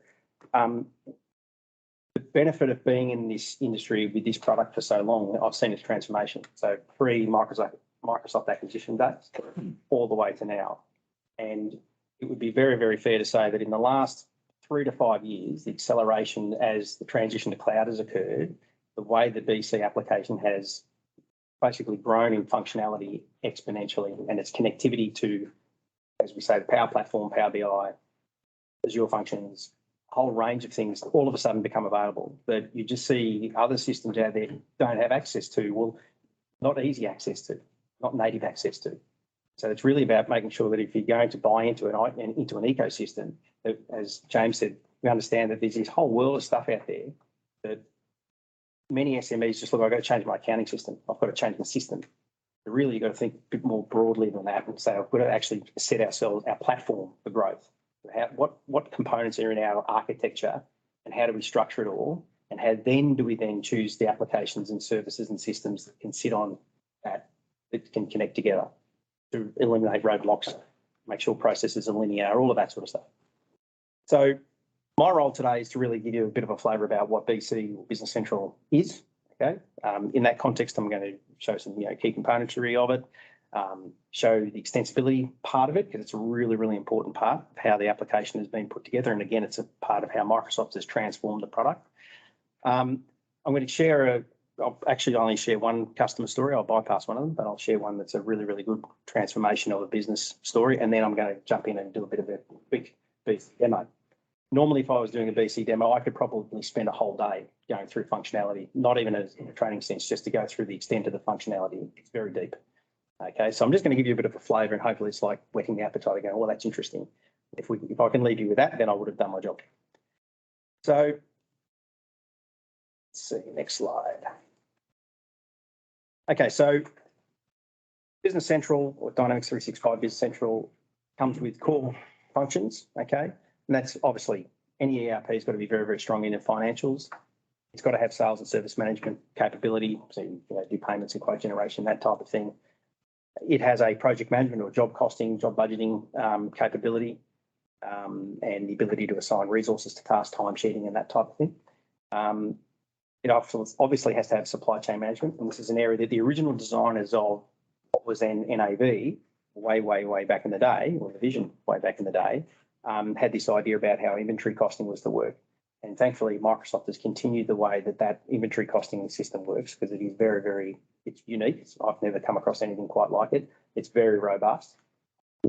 the benefit of being in this industry with this product for so long, I've seen its transformation. So pre-Microsoft acquisition dates all the way to now. And it would be very, very fair to say that in the last 3 to 5 years, the acceleration as the transition to cloud has occurred, the way the BC application has basically grown in functionality exponentially and its connectivity to, as we say, the Power Platform, Power BI, Azure Functions, a whole range of things all of a sudden become available that you just see other systems out there don't have access to, well, not easy access to, not native access to. So it's really about making sure that if you're going to buy into an ecosystem, that, as James said, we understand that there's this whole world of stuff out there that many SMEs just look, I've got to change my accounting system. I've got to change my system. But really, you've got to think a bit more broadly than that and say, I've got to actually set ourselves, our platform for growth. What components are in our architecture and how do we structure it all? And how then do we then choose the applications and services and systems that can sit on that can connect together to eliminate roadblocks, make sure processes are linear, all of that sort of stuff. So my role today is to really give you a bit of a flavour about what BC or Business Central is. Okay, in that context, I'm going to show some key componentry of it, show the extensibility part of it because it's a really, really important part of how the application has been put together. And again, it's a part of how Microsoft has transformed the product. I'm going to share I'll actually only share one customer story. I'll bypass one of them, but I'll share one that's a really, really good transformation of a business story. And then I'm going to jump in and do a bit of a quick BC demo. Normally, if I was doing a BC demo, I could probably spend a whole day going through functionality, not even in a training sense, just to go through the extent of the functionality. It's very deep. Okay, so I'm just going to give you a bit of a flavour and hopefully it's like whetting the appetite going, well, that's interesting. If I can leave you with that, then I would have done my job. So let's see, next slide. Okay, so Business Central or Dynamics 365 Business Central comes with core functions, okay? And that's obviously any ERP has got to be very, very strong in the financials. It's got to have sales and service management capability, so do payments and quote generation, that type of thing. It has a project management or job costing, job budgeting capability. and the ability to assign resources to task time sheeting and that type of thing. It obviously has to have supply chain management, and this is an area that the original designers of what was then NAV way back in the day, or the vision way back in the day, had this idea about how inventory costing was to work. And thankfully, Microsoft has continued the way that inventory costing system works, because it is it's unique. I've never come across anything quite like it. It's very robust,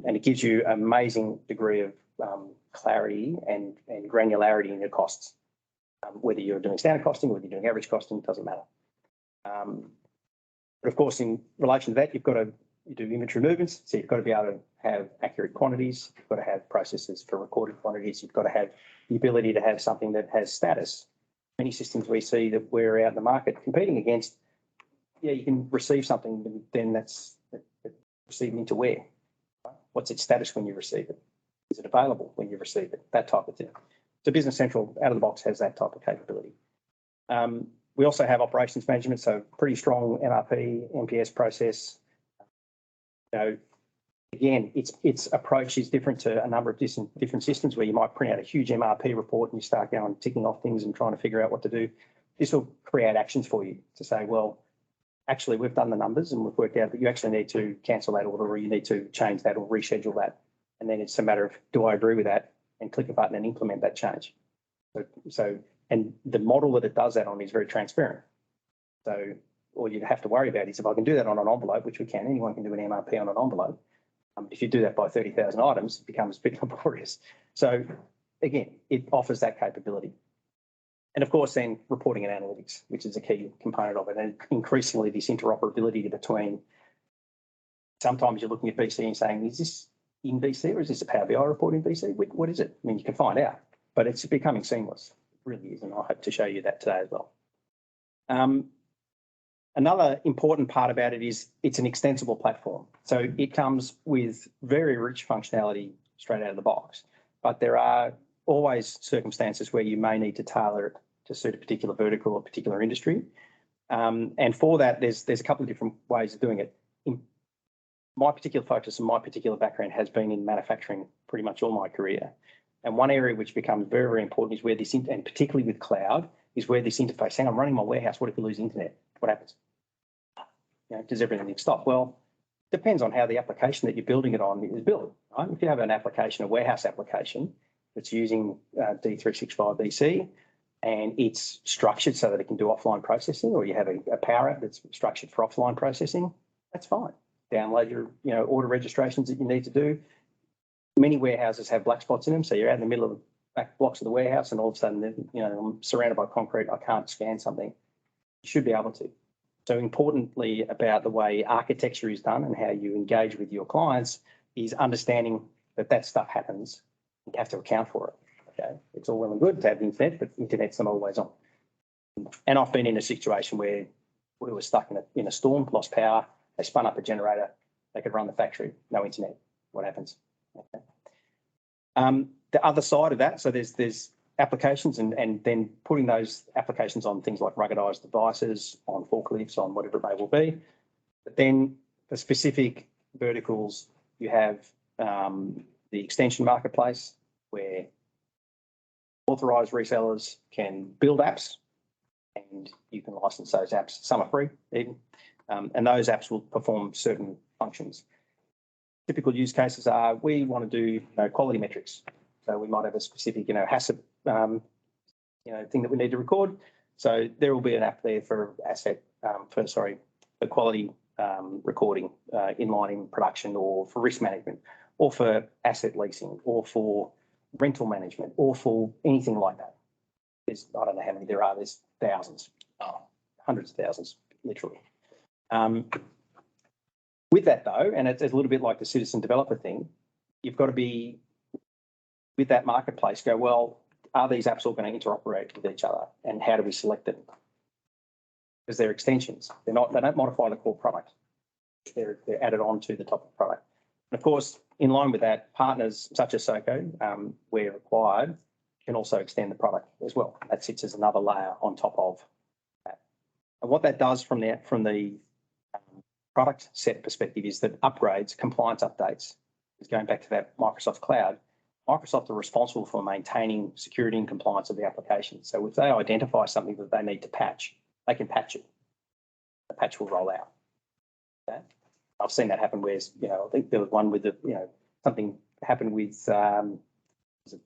and it gives you an amazing degree of clarity and granularity in your costs. Whether you're doing standard costing, whether you're doing average costing, doesn't matter. But of course, in relation to that, you do inventory movements, so you've got to be able to have accurate quantities. You've got to have processes for recorded quantities. You've got to have the ability to have something that has status. Many systems we see that we're out in the market competing against, you can receive something, but then that's received into where? What's its status when you receive it? Is it available when you receive it? That type of thing. So Business Central out of the box has that type of capability. We also have operations management, so pretty strong MRP, MPS process. Again, its approach is different to a number of different systems, where you might print out a huge MRP report and you start going ticking off things and trying to figure out what to do. This will create actions for you to say, well, actually, we've done the numbers and we've worked out that you actually need to cancel that order, or you need to change that or reschedule that. And then it's a matter of, do I agree with that, and click a button and implement that change. And the model that it does that on is very transparent. So all you have to worry about is, if I can do that on an envelope, which we can, anyone can do an MRP on an envelope. If you do that by 30,000 items, it becomes a bit laborious. So again, it offers that capability. And of course, then reporting and analytics, which is a key component of it. And increasingly, this interoperability between, sometimes you're looking at BC and saying, is this in BC or is this a Power BI report in BC? What is it? I mean, you can find out, but it's becoming seamless. It really is. And I hope to show you that today as well. Another important part about it is it's an extensible platform. So it comes with very rich functionality straight out of the box, but there are always circumstances where you may need to tailor it to suit a particular vertical or particular industry. And for that, there's a couple of different ways of doing it. My particular focus and my particular background has been in manufacturing pretty much all my career. And one area which becomes very, very important is where this, and particularly with cloud, is where this interface, hang on, I'm running my warehouse, what if you lose internet? What happens? Does everything stop? Well, it depends on how the application that you're building it on is built. Right? If you have an application, a warehouse application that's using D365 BC, and it's structured so that it can do offline processing, or you have a Power App that's structured for offline processing, that's fine. Download your order registrations that you need to do. Many warehouses have black spots in them, so you're out in the middle of the back blocks of the warehouse, and all of a sudden, I'm surrounded by concrete, I can't scan something. You should be able to. So importantly about the way architecture is done and how you engage with your clients is understanding that stuff happens. You have to account for it. Okay, it's all well and good to have the internet, but internet's not always on. And I've been in a situation where we were stuck in a storm, lost power. They spun up a generator. They could run the factory, no internet. What happens? Okay. The other side of that, so there's applications and then putting those applications on things like ruggedized devices, on forklifts, on whatever it may well be. But then for specific verticals, you have the extension marketplace, where authorized resellers can build apps and you can license those apps. Some are free even, and those apps will perform certain functions. Typical use cases are, we want to do quality metrics. So we might have a specific HACCP thing that we need to record. So there will be an app there for for quality recording, inlining production, or for risk management, or for asset leasing, or for rental management, or for anything like that. I don't know how many there are. There's thousands, hundreds of thousands, literally. With that though, and it's a little bit like the citizen developer thing, you've got to be with that marketplace, go, well, are these apps all going to interoperate with each other, and how do we select them? Because they're extensions. They don't modify the core product. They're added on to the top of the product. And of course, in line with that, partners such as SOCO, where required, can also extend the product as well. That sits as another layer on top of that. And what that does from the product set perspective is that upgrades, compliance updates, is going back to that Microsoft cloud, Microsoft are responsible for maintaining security and compliance of the application. So if they identify something that they need to patch, they can patch it. The patch will roll out. Okay? I've seen that happen where, I think there was one with something happened with was it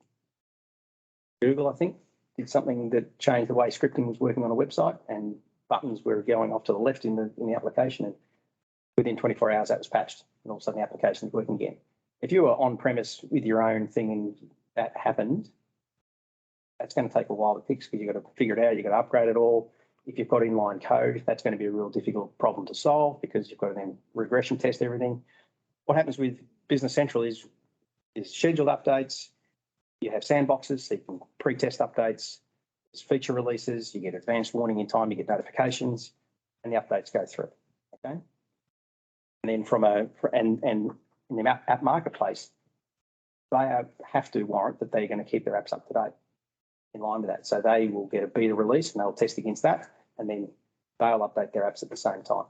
Google, I think, did something that changed the way scripting was working on a website, and buttons were going off to the left in the application, and within 24 hours that was patched, and all of a sudden the application was working again. If you were on premise with your own thing and that happened, that's going to take a while to fix because you've got to figure it out. You've got to upgrade it all. If you've got inline code, that's going to be a real difficult problem to solve because you've got to then regression test everything. What happens with Business Central is scheduled updates. You have sandboxes, so you can pre-test updates. There's feature releases. You get advanced warning in time. You get notifications, and the updates go through. Okay. And then in the app marketplace, they have to warrant that they're going to keep their apps up to date in line with that. So they will get a beta release and they'll test against that, and then they'll update their apps at the same time.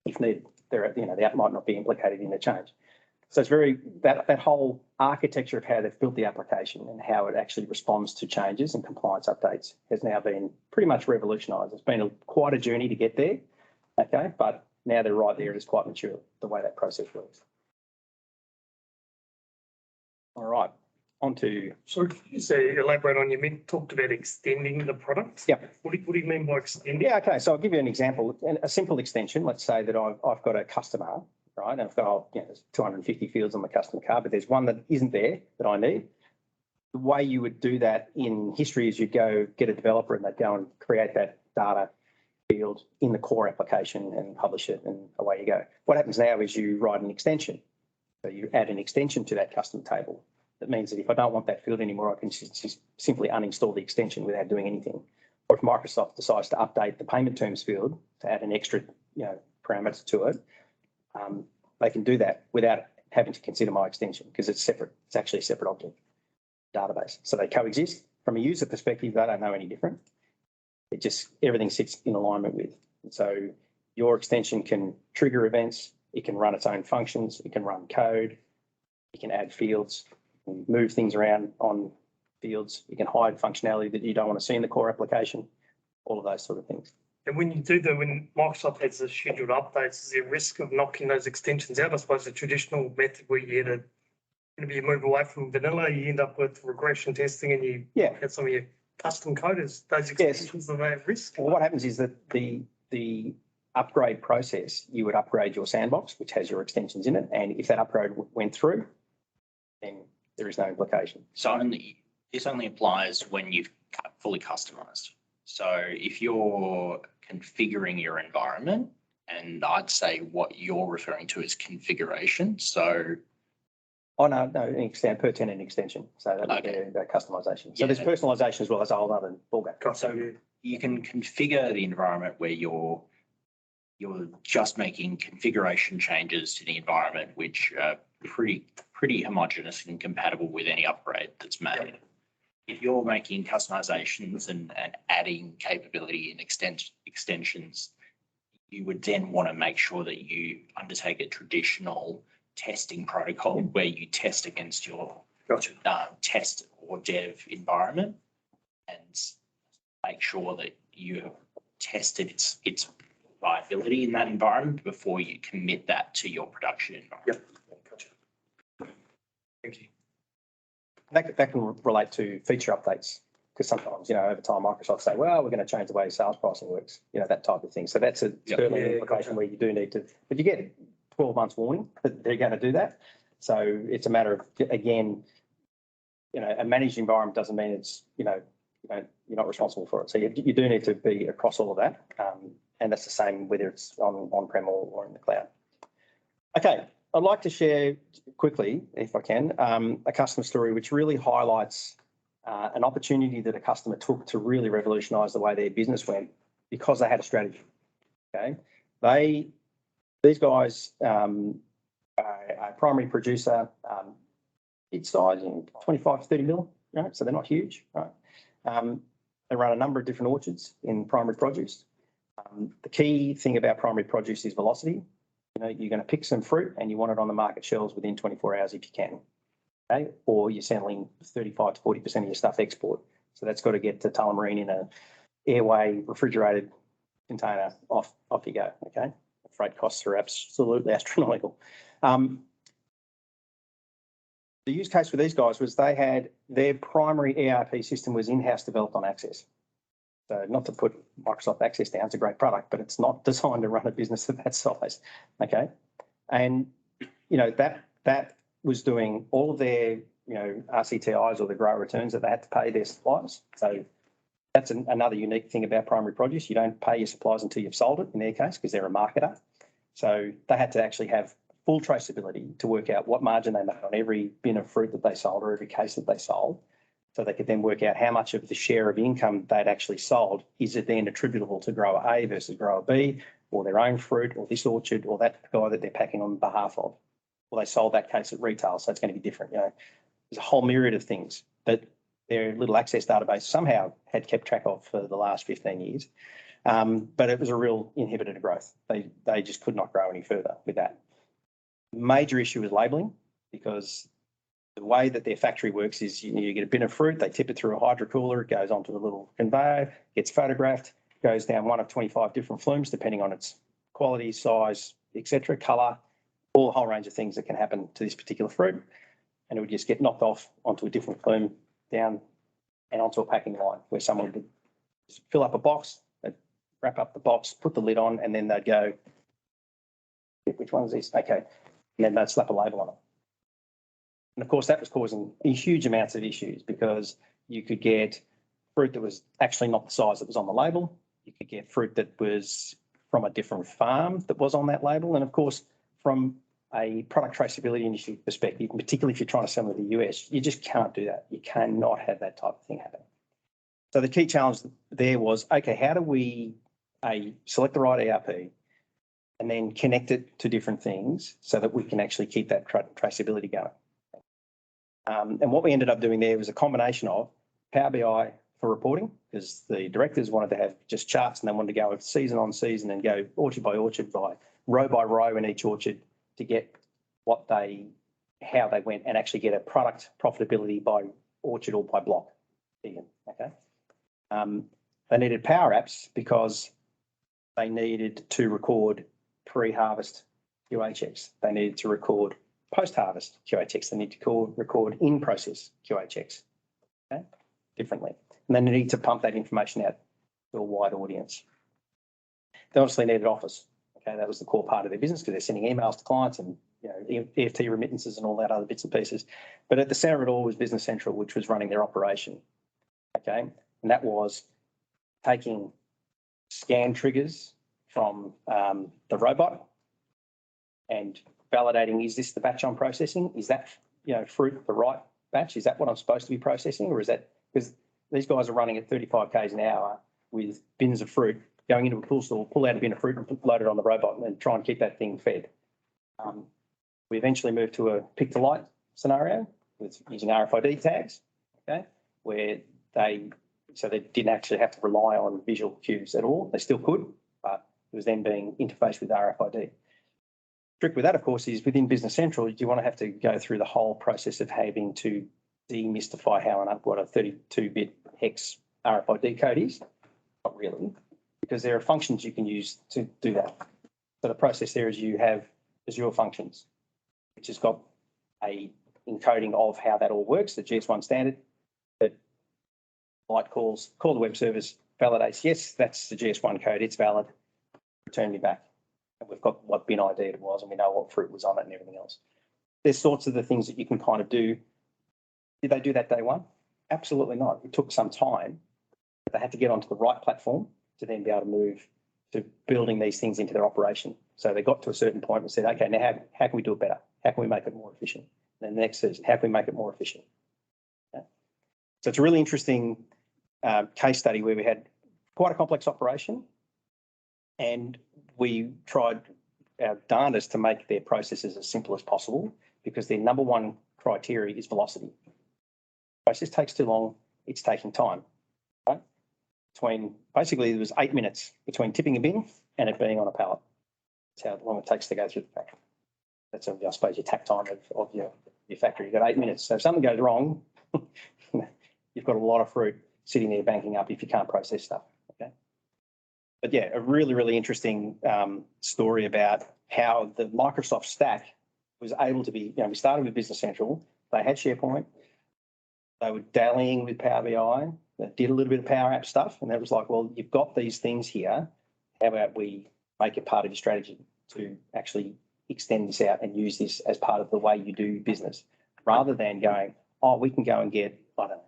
If needed, the app might not be implicated in the change. So it's that whole architecture of how they've built the application and how it actually responds to changes and compliance updates has now been pretty much revolutionised. It's been quite a journey to get there, okay, but now they're right there. It is quite mature, the way that process works. All right, on to... So could you say, elaborate on, you talked about extending the product? Yeah. What do you mean by extending? Yeah, okay, so I'll give you an example. A simple extension, let's say that I've got a customer, right, and I've got, there's 250 fields on the customer card, but there's one that isn't there that I need. The way you would do that in history is you'd go get a developer and they'd go and create that data field in the core application and publish it, and away you go. What happens now is you write an extension. So you add an extension to that custom table. That means that if I don't want that field anymore, I can just simply uninstall the extension without doing anything. Or if Microsoft decides to update the payment terms field to add an extra, parameter to it, they can do that without having to consider my extension because it's separate. It's actually a separate object database. So they coexist. From a user perspective, they don't know any different. It just, everything sits in alignment with. And so your extension can trigger events. It can run its own functions. It can run code. You can add fields, move things around on fields. You can hide functionality that you don't want to see in the core application, all of those sort of things. And when you do that, when Microsoft has the scheduled updates, is there a risk of knocking those extensions out? I suppose the traditional method where you had you move away from vanilla, you end up with regression testing and you get some of your custom code. Is those extensions are they at risk? Well, what happens is that the upgrade process, you would upgrade your sandbox, which has your extensions in it. And if that upgrade went through, then there is no implication. So this only applies when you've fully customized. So if you're configuring your environment, and I'd say what you're referring to is configuration. So oh no, per tenant extension. So that would be the customization. So there's personalization as well as a whole other ballgame. So you can configure the environment where you're just making configuration changes to the environment, which are pretty homogeneous and compatible with any upgrade that's made. Yep. If you're making customizations and adding capability and extensions, you would then want to make sure that you undertake a traditional testing protocol where you test against your test or dev environment and make sure that you have tested its viability in that environment before you commit that to your production environment. Yep, gotcha. Thank you. That can relate to feature updates because sometimes, over time, Microsoft say, well, we're going to change the way sales pricing works, that type of thing. So that's certainly an implication where you do need to, but you get 12 months warning that they're going to do that. So it's a matter of, again, a managed environment doesn't mean it's, you're not responsible for it. So you do need to be across all of that. And that's the same whether it's on-prem or in the cloud. Okay. I'd like to share quickly, if I can, a customer story which really highlights an opportunity that a customer took to really revolutionise the way their business went because they had a strategy. Okay, these guys, a primary producer, bid size in 25 to 30 mil, right? So they're not huge, right? They run a number of different orchards in primary produce. The key thing about primary produce is velocity. You're going to pick some fruit and you want it on the market shelves within 24 hours if you can. Okay, or you're selling 35 to 40% of your stuff export. So that's got to get to Tullamarine in a airway refrigerated container. Off you go. Okay, freight costs are absolutely astronomical. The use case for these guys was they had their primary ERP system was in-house developed on Access. So not to put Microsoft Access down, it's a great product, but it's not designed to run a business of that size. Okay, and that was doing all of their RCTIs or the grower returns that they had to pay their suppliers. So that's another unique thing about primary produce. You don't pay your suppliers until you've sold it in their case because they're a marketer. So they had to actually have full traceability to work out what margin they made on every bin of fruit that they sold or every case that they sold. So they could then work out how much of the share of income they'd actually sold. Is it then attributable to grower A versus grower B, or their own fruit, or this orchard, or that guy that they're packing on behalf of? Well, they sold that case at retail, so it's going to be different. There's a whole myriad of things that their little Access database somehow had kept track of for the last 15 years. But it was a real inhibitor to growth. They just could not grow any further with that. Major issue was labelling, because the way that their factory works is you get a bin of fruit, they tip it through a hydrocooler, it goes onto a little conveyor, gets photographed, goes down one of 25 different flumes, depending on its quality, size, etc., colour, all a whole range of things that can happen to this particular fruit. And it would just get knocked off onto a different flume, down and onto a packing line where someone would fill up a box, they'd wrap up the box, put the lid on, and then they'd go, which one is this? Okay. And then they'd slap a label on it. And of course, that was causing huge amounts of issues, because you could get fruit that was actually not the size that was on the label. You could get fruit that was from a different farm that was on that label. And of course, from a product traceability industry perspective, particularly if you're trying to sell in the US, you just can't do that. You cannot have that type of thing happen. So the key challenge there was, okay, how do we select the right ERP and then connect it to different things so that we can actually keep that traceability going? And what we ended up doing there was a combination of Power BI for reporting, because the directors wanted to have just charts and they wanted to go season on season and go orchard by row in each orchard to get how they went, and actually get a product profitability by orchard or by block. Okay. They needed Power Apps because they needed to record pre-harvest QA checks. They needed to record post-harvest QA checks. They need to record in-process QA checks, okay, differently. And they need to pump that information out to a wide audience. They obviously needed Office. Okay, that was the core part of their business, because they're sending emails to clients and EFT remittances and all that other bits and pieces. But at the centre of it all was Business Central, which was running their operation. Okay, and that was taking scan triggers from the robot and validating, is this the batch I'm processing? Is that fruit the right batch? Is that what I'm supposed to be processing? Or is that, because these guys are running at 35 k's an hour with bins of fruit, going into a pool store, pull out a bin of fruit and load it on the robot and try and keep that thing fed. We eventually moved to a pick-to-light scenario with using RFID tags, okay, where they didn't actually have to rely on visual cues at all. They still could, but it was then being interfaced with RFID. Trick with that, of course, is within Business Central, you want to have to go through the whole process of having to demystify what a 32-bit hex RFID code is. Not really, because there are functions you can use to do that. So the process there is you have Azure Functions, which has got a encoding of how that all works, the GS1 standard, that Light call the web service, validates, yes, that's the GS1 code, it's valid, return me back. And we've got what bin ID it was, and we know what fruit was on it and everything else. There's sorts of the things that you can kind of do. Did they do that day one? Absolutely not. It took some time. But they had to get onto the right platform to then be able to move to building these things into their operation. So they got to a certain point and said, okay, now how can we do it better? How can we make it more efficient? And then the next is, how can we make it more efficient? Okay. So it's a really interesting case study where we had quite a complex operation, and we tried our darndest to make their processes as simple as possible, because their number one criteria is velocity. The process takes too long, it's taking time. Right? Basically, there was 8 minutes between tipping a bin and it being on a pallet. That's how long it takes to go through the factory. That's, I suppose, your tack time of your factory. You've got 8 minutes. So if something goes wrong, you've got a lot of fruit sitting there banking up if you can't process stuff. Okay. But yeah, a really, really interesting story about how the Microsoft stack was able to be, we started with Business Central. They had SharePoint. They were dallying with Power BI. They did a little bit of Power App stuff. And that was like, well, you've got these things here. How about we make it part of your strategy to actually extend this out and use this as part of the way you do business, rather than going, oh, we can go and get, I don't know,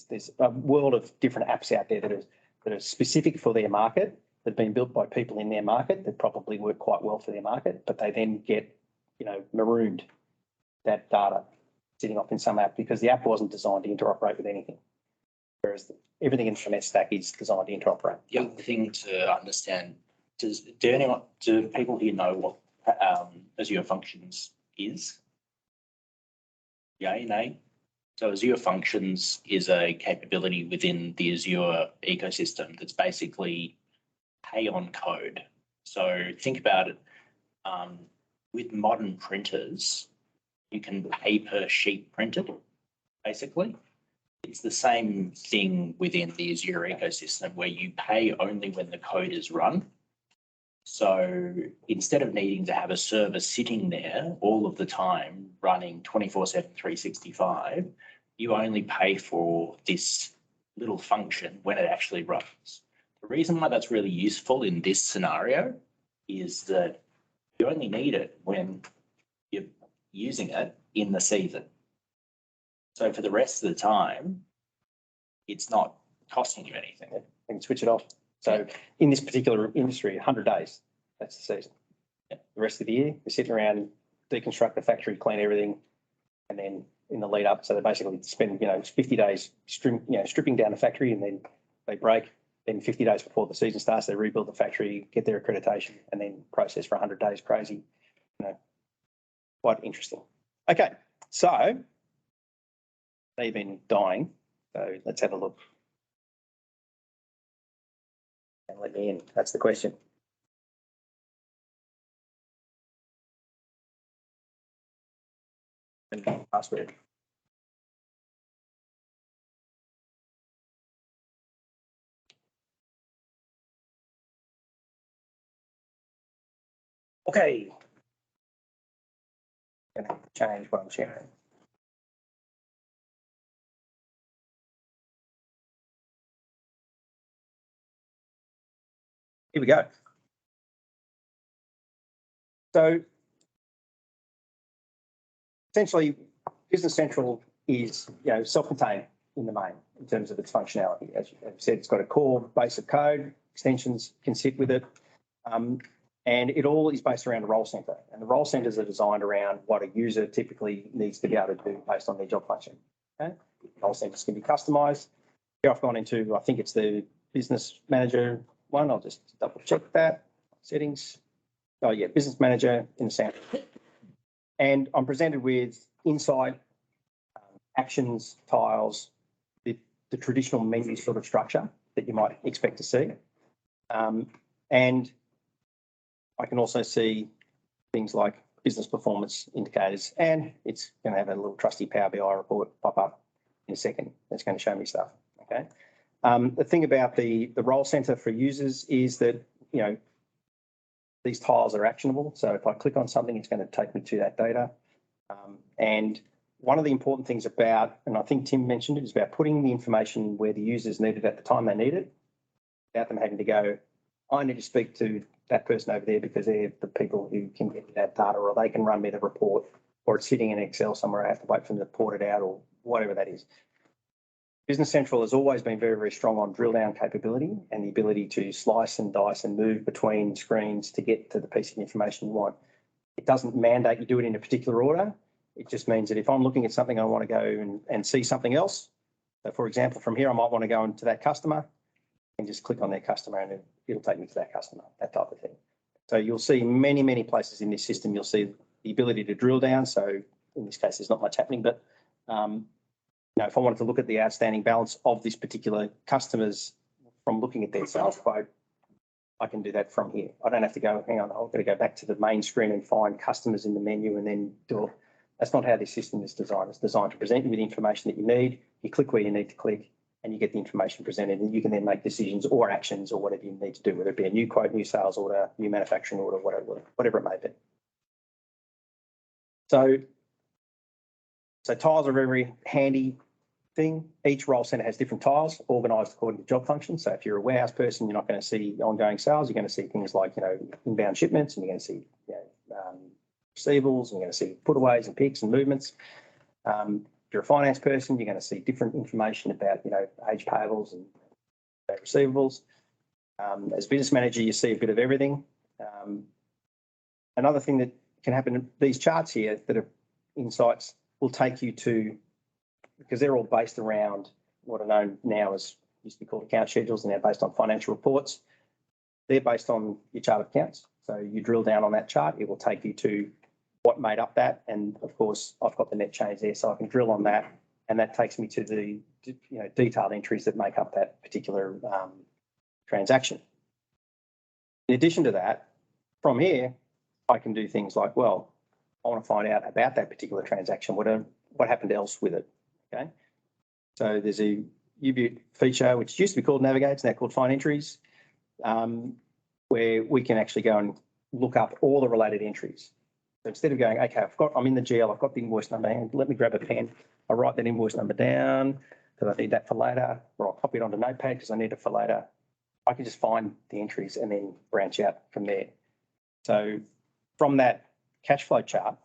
there's a world of different apps out there that are specific for their market, that have been built by people in their market that probably work quite well for their market, but they then get, marooned, that data sitting off in some app because the app wasn't designed to interoperate with anything. Whereas everything in the MS stack is designed to interoperate. The other thing to understand, do people here know what Azure Functions is? Yay, nay? So Azure Functions is a capability within the Azure ecosystem that's basically pay on code. So think about it, with modern printers, you can pay per sheet printed, basically. It's the same thing within the Azure ecosystem where you pay only when the code is run. So instead of needing to have a server sitting there all of the time running 24/7, 365, you only pay for this little function when it actually runs. The reason why that's really useful in this scenario is that you only need it when you're using it in the season. So for the rest of the time, it's not costing you anything. And switch it off. So in this particular industry, 100 days, that's the season. Yeah. The rest of the year, you're sitting around, deconstruct the factory, clean everything, and then in the lead up, so they basically spend 50 days stripping down the factory, and then they break. Then 50 days before the season starts, they rebuild the factory, get their accreditation, and then process for 100 days. Crazy, quite interesting. Okay, so they've been dying. So let's have a look. And let me in. That's the question. And password. Okay. I'm going to change what I'm sharing. Here we go. So essentially, Business Central is self-contained in the main in terms of its functionality. As you said, it's got a core base of code, extensions can sit with it, and it all is based around a role center. And the role centers are designed around what a user typically needs to be able to do based on their job function. Okay? Role centers can be customized. Here I've gone into, I think it's the business manager one. I'll just double check that. Settings. Oh yeah, business manager in the center. And I'm presented with insight, actions, tiles, the traditional menu sort of structure that you might expect to see. And I can also see things like business performance indicators, and it's going to have a little trusty Power BI report pop up in a second. It's going to show me stuff. Okay. The thing about the role center for users is that, these tiles are actionable. So if I click on something, it's going to take me to that data. And one of the important things about, and I think Tim mentioned it, is about putting the information where the users need it at the time they need it, without them having to go, I need to speak to that person over there because they're the people who can get that data, or they can run me the report, or it's sitting in Excel somewhere. I have to wait for them to port it out, or whatever that is. Business Central has always been very, very strong on drill down capability and the ability to slice and dice and move between screens to get to the piece of information you want. It doesn't mandate you do it in a particular order. It just means that if I'm looking at something, I want to go and see something else. So for example, from here, I might want to go into that customer and just click on their customer, and it'll take me to that customer, that type of thing. So you'll see many, many places in this system, you'll see the ability to drill down. So in this case, there's not much happening, but if I wanted to look at the outstanding balance of this particular customer's from looking at their sales quote, I can do that from here. I don't have to go, hang on, I've got to go back to the main screen and find customers in the menu and then do That's not how this system is designed. It's designed to present you with information that you need. You click where you need to click and you get the information presented, and you can then make decisions or actions or whatever you need to do, whether it be a new quote, new sales order, new manufacturing order, whatever it may be. So tiles are a very, very handy thing. Each role centre has different tiles organised according to job function. So if you're a warehouse person, you're not going to see ongoing sales. You're going to see things like, inbound shipments, and you're going to see receivables, and you're going to see putaways and picks and movements. If you're a finance person, you're going to see different information about, age payables and receivables. As business manager, you see a bit of everything. Another thing that can happen, these charts here that are insights will take you to, because they're all based around what are known now as, used to be called account schedules, and they're based on financial reports. They're based on your chart of accounts. So you drill down on that chart, it will take you to what made up that. And of course, I've got the net change there, so I can drill on that. And that takes me to the detailed entries that make up that particular transaction. In addition to that, from here, I can do things like, well, I want to find out about that particular transaction. What happened else with it? Okay. So there's a U-Butte feature, which used to be called Navigate, it's now called Find Entries, where we can actually go and look up all the related entries. So instead of going, okay, I'm in the GL, I've got the invoice number, and let me grab a pen. I write that invoice number down because I need that for later, or I'll copy it onto Notepad because I need it for later. I can just find the entries and then branch out from there. So from that cash flow chart,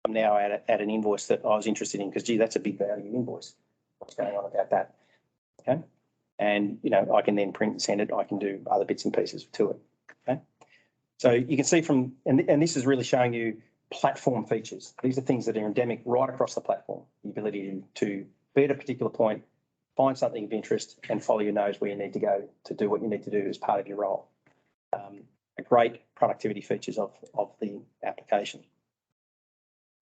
I'm now at an invoice that I was interested in because, gee, that's a big value invoice. What's going on about that? Okay. And, I can then print and send it. I can do other bits and pieces to it. Okay. So you can see from, and this is really showing you platform features. These are things that are endemic right across the platform. The ability to be at a particular point, find something of interest and follow your nose where you need to go to do what you need to do as part of your role. Great productivity features of the application,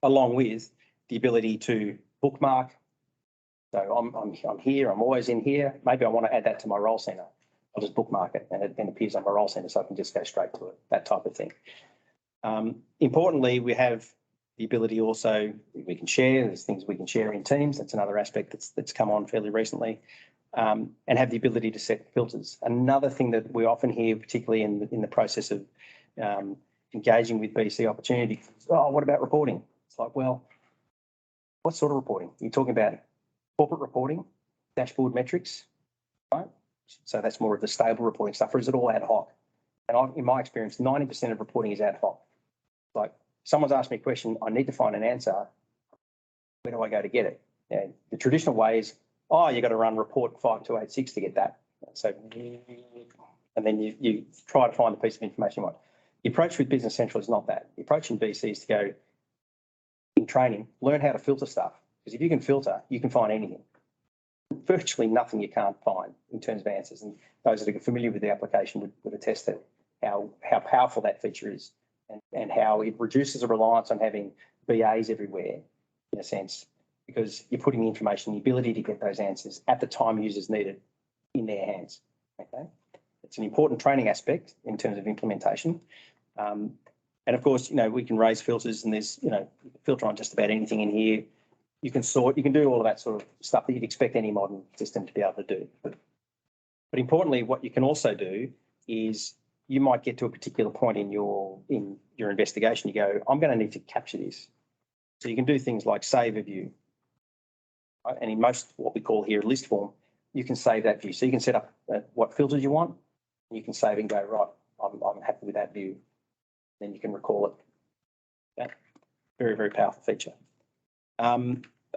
along with the ability to bookmark. So I'm here, I'm always in here. Maybe I want to add that to my role centre. I'll just bookmark it and it appears on my role centre, so I can just go straight to it, that type of thing. Importantly, we have the ability also, we can share, there's things we can share in Teams. That's another aspect that's come on fairly recently. And have the ability to set filters. Another thing that we often hear, particularly in the process of engaging with BC opportunities, oh, what about reporting? It's like, well, what sort of reporting? You're talking about corporate reporting, dashboard metrics, right? So that's more of the stable reporting stuff, or is it all ad hoc? And in my experience, 90% of reporting is ad hoc. Like, someone's asked me a question, I need to find an answer. Where do I go to get it? And the traditional way is, oh, you got to run report 5286 to get that. So, and then you try to find the piece of information you want. The approach with Business Central is not that. The approach in BC is to go in training, learn how to filter stuff. Because if you can filter, you can find anything. Virtually nothing you can't find in terms of answers. And those that are familiar with the application would attest to how powerful that feature is and how it reduces a reliance on having BAs everywhere, in a sense, because you're putting the information, the ability to get those answers at the time users need it in their hands. Okay, it's an important training aspect in terms of implementation. And of course, we can raise filters, and there's, filter on just about anything in here. You can sort, you can do all of that sort of stuff that you'd expect any modern system to be able to do. But importantly, what you can also do is you might get to a particular point in your investigation. You go, I'm going to need to capture this. So you can do things like save a view. Right? And in most, what we call here a list form, you can save that view. So you can set up what filters you want. And you can save and go, right, I'm happy with that view. Then you can recall it. Okay? Very, very powerful feature.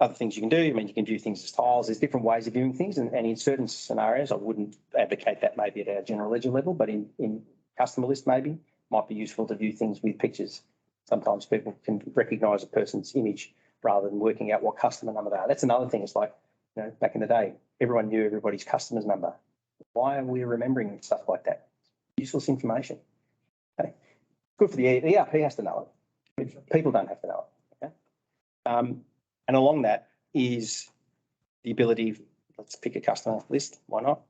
Other things you can do, you can view things as tiles. There's different ways of viewing things, and in certain scenarios, I wouldn't advocate that maybe at our general ledger level, but in customer list maybe, might be useful to view things with pictures. Sometimes people can recognise a person's image rather than working out what customer number they are. That's another thing. It's like, back in the day, everyone knew everybody's customer's number. Why are we remembering stuff like that? Useless information. Okay. Good for the ERP has to know it. People don't have to know it. Okay. And along that is the ability, let's pick a customer list, why not,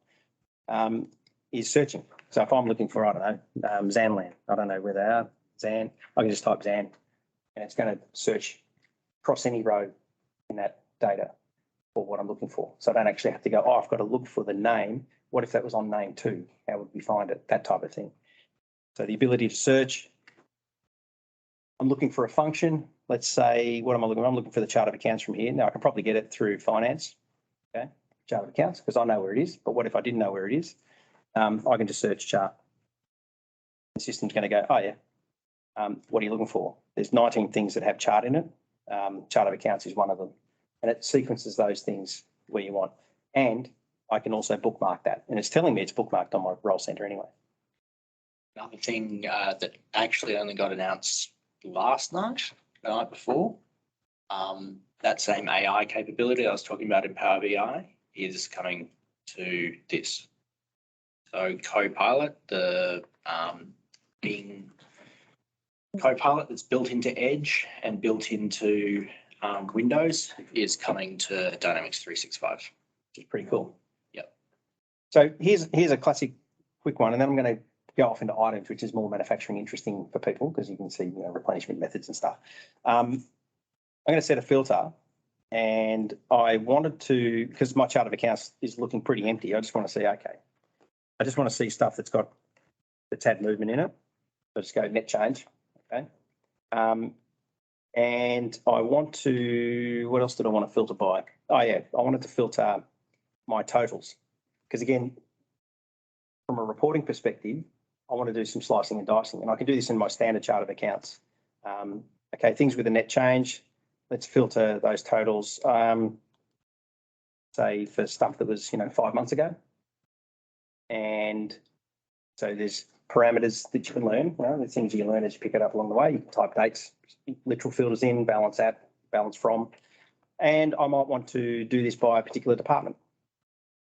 is searching. So if I'm looking for, I don't know, Zanland, I don't know where they are, Zan, I can just type Zan and it's going to search cross any row in that data for what I'm looking for. So I don't actually have to go, oh, I've got to look for the name. What if that was on name 2? How would we find it? That type of thing. So the ability to search. I'm looking for a function. Let's say, what am I looking for? I'm looking for the chart of accounts from here. Now I can probably get it through finance, okay, chart of accounts, because I know where it is. But what if I didn't know where it is? I can just search chart. The system's going to go, oh yeah, what are you looking for? There's 19 things that have chart in it. Chart of accounts is one of them. And it sequences those things where you want. And I can also bookmark that. And it's telling me it's bookmarked on my role center anyway. Another thing that actually only got announced last night, the night before, that same AI capability I was talking about in Power BI is coming to this. So Copilot, the Bing Copilot that's built into Edge and built into Windows is coming to Dynamics 365. Which is pretty cool. Yep. So here's a classic quick one, and then I'm going to go off into items, which is more manufacturing interesting for people because you can see, replenishment methods and stuff. I'm going to set a filter, and I wanted to, because my chart of accounts is looking pretty empty. I just want to see, okay, I just want to see stuff that's had movement in it. So just go net change, okay. And I want to, what else did I want to filter by? Oh yeah, I wanted to filter my totals because again, from a reporting perspective, I want to do some slicing and dicing, and I can do this in my standard chart of accounts. Okay, things with a net change, let's filter those totals, say for stuff that was, 5 months ago. And so there's parameters that you can learn, the things you learn as you pick it up along the way. You can type dates, literal filters in, balance at, balance from. And I might want to do this by a particular department.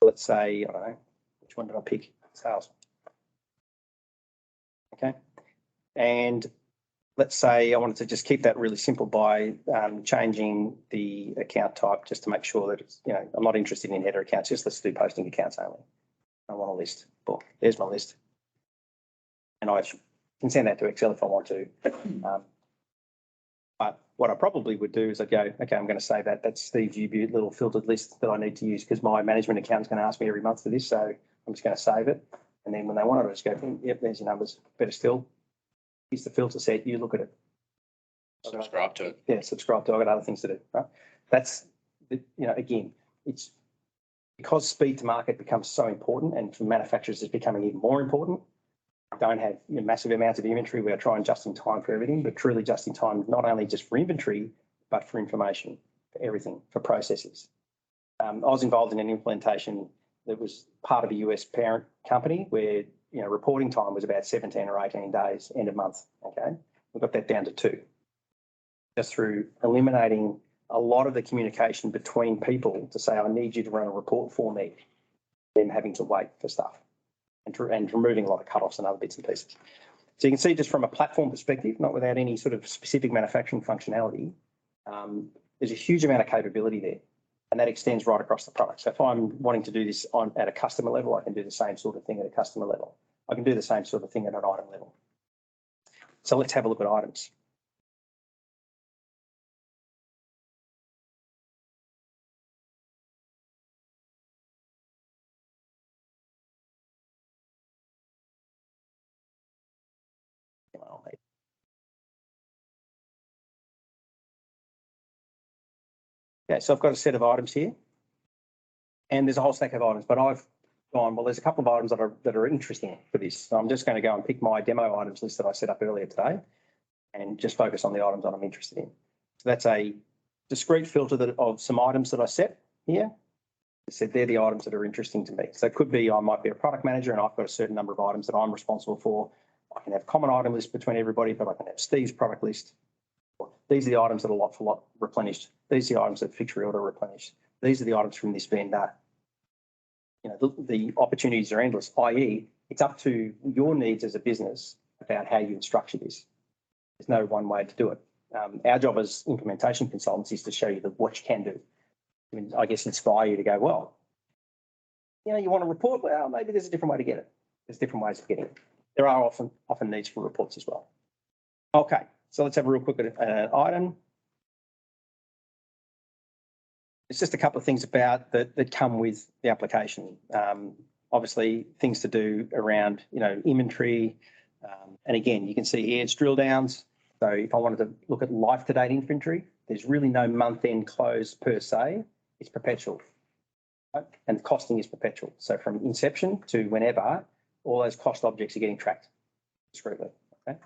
Let's say, I don't know, which one did I pick? Sales. Okay. And let's say I wanted to just keep that really simple by changing the account type just to make sure that it's, I'm not interested in header accounts, just let's do posting accounts only. I want a list. Book. There's my list. And I can send that to Excel if I want to. But what I probably would do is I'd go, okay, I'm going to save that. That's Steve's U-Butte little filtered list that I need to use because my management account is going to ask me every month for this. So I'm just going to save it. And then when they want it, I just go, yep, there's your numbers. Better still, here's the filter set. You look at it. Subscribe to it. Yeah, subscribe to it. I've got other things to do. Right? That's, again, it's because speed to market becomes so important, and for manufacturers, it's becoming even more important. Don't have massive amounts of inventory. We are trying just in time for everything, but truly just in time, not only just for inventory, but for information, for everything, for processes. I was involved in an implementation that was part of a US parent company where, reporting time was about 17 or 18 days, end of month. Okay. We got that down to 2. Just through eliminating a lot of the communication between people to say, I need you to run a report for me, them having to wait for stuff. And removing a lot of cutoffs and other bits and pieces. So you can see just from a platform perspective, not without any sort of specific manufacturing functionality, there's a huge amount of capability there, and that extends right across the product. So if I'm wanting to do this at a customer level, I can do the same sort of thing at a customer level. I can do the same sort of thing at an item level. So let's have a look at items. Okay, so I've got a set of items here, and there's a whole stack of items, but I've gone, well, there's a couple of items that are interesting for this. So I'm just going to go and pick my demo items list that I set up earlier today and just focus on the items that I'm interested in. So that's a discrete filter of some items that I set here. I said they're the items that are interesting to me. So it could be I might be a product manager and I've got a certain number of items that I'm responsible for. I can have common item list between everybody, but I can have Steve's product list. These are the items that are lot for lot replenished. These are the items that fix reorder replenished. These are the items from this vendor. The opportunities are endless, i.e. it's up to your needs as a business about how you structure this. There's no one way to do it. Our job as implementation consultants is to show you what you can do. I guess inspire you to go, well, you want a report? Well, maybe there's a different way to get it. There's different ways of getting it. There are often needs for reports as well. Okay, so let's have a real quick at an item. It's just a couple of things about that come with the application. Obviously, things to do around, inventory. And again, you can see here it's drill downs. So if I wanted to look at life to date inventory, there's really no month end close per se. It's perpetual. Right? And the costing is perpetual. So from inception to whenever, all those cost objects are getting tracked discreetly. Okay.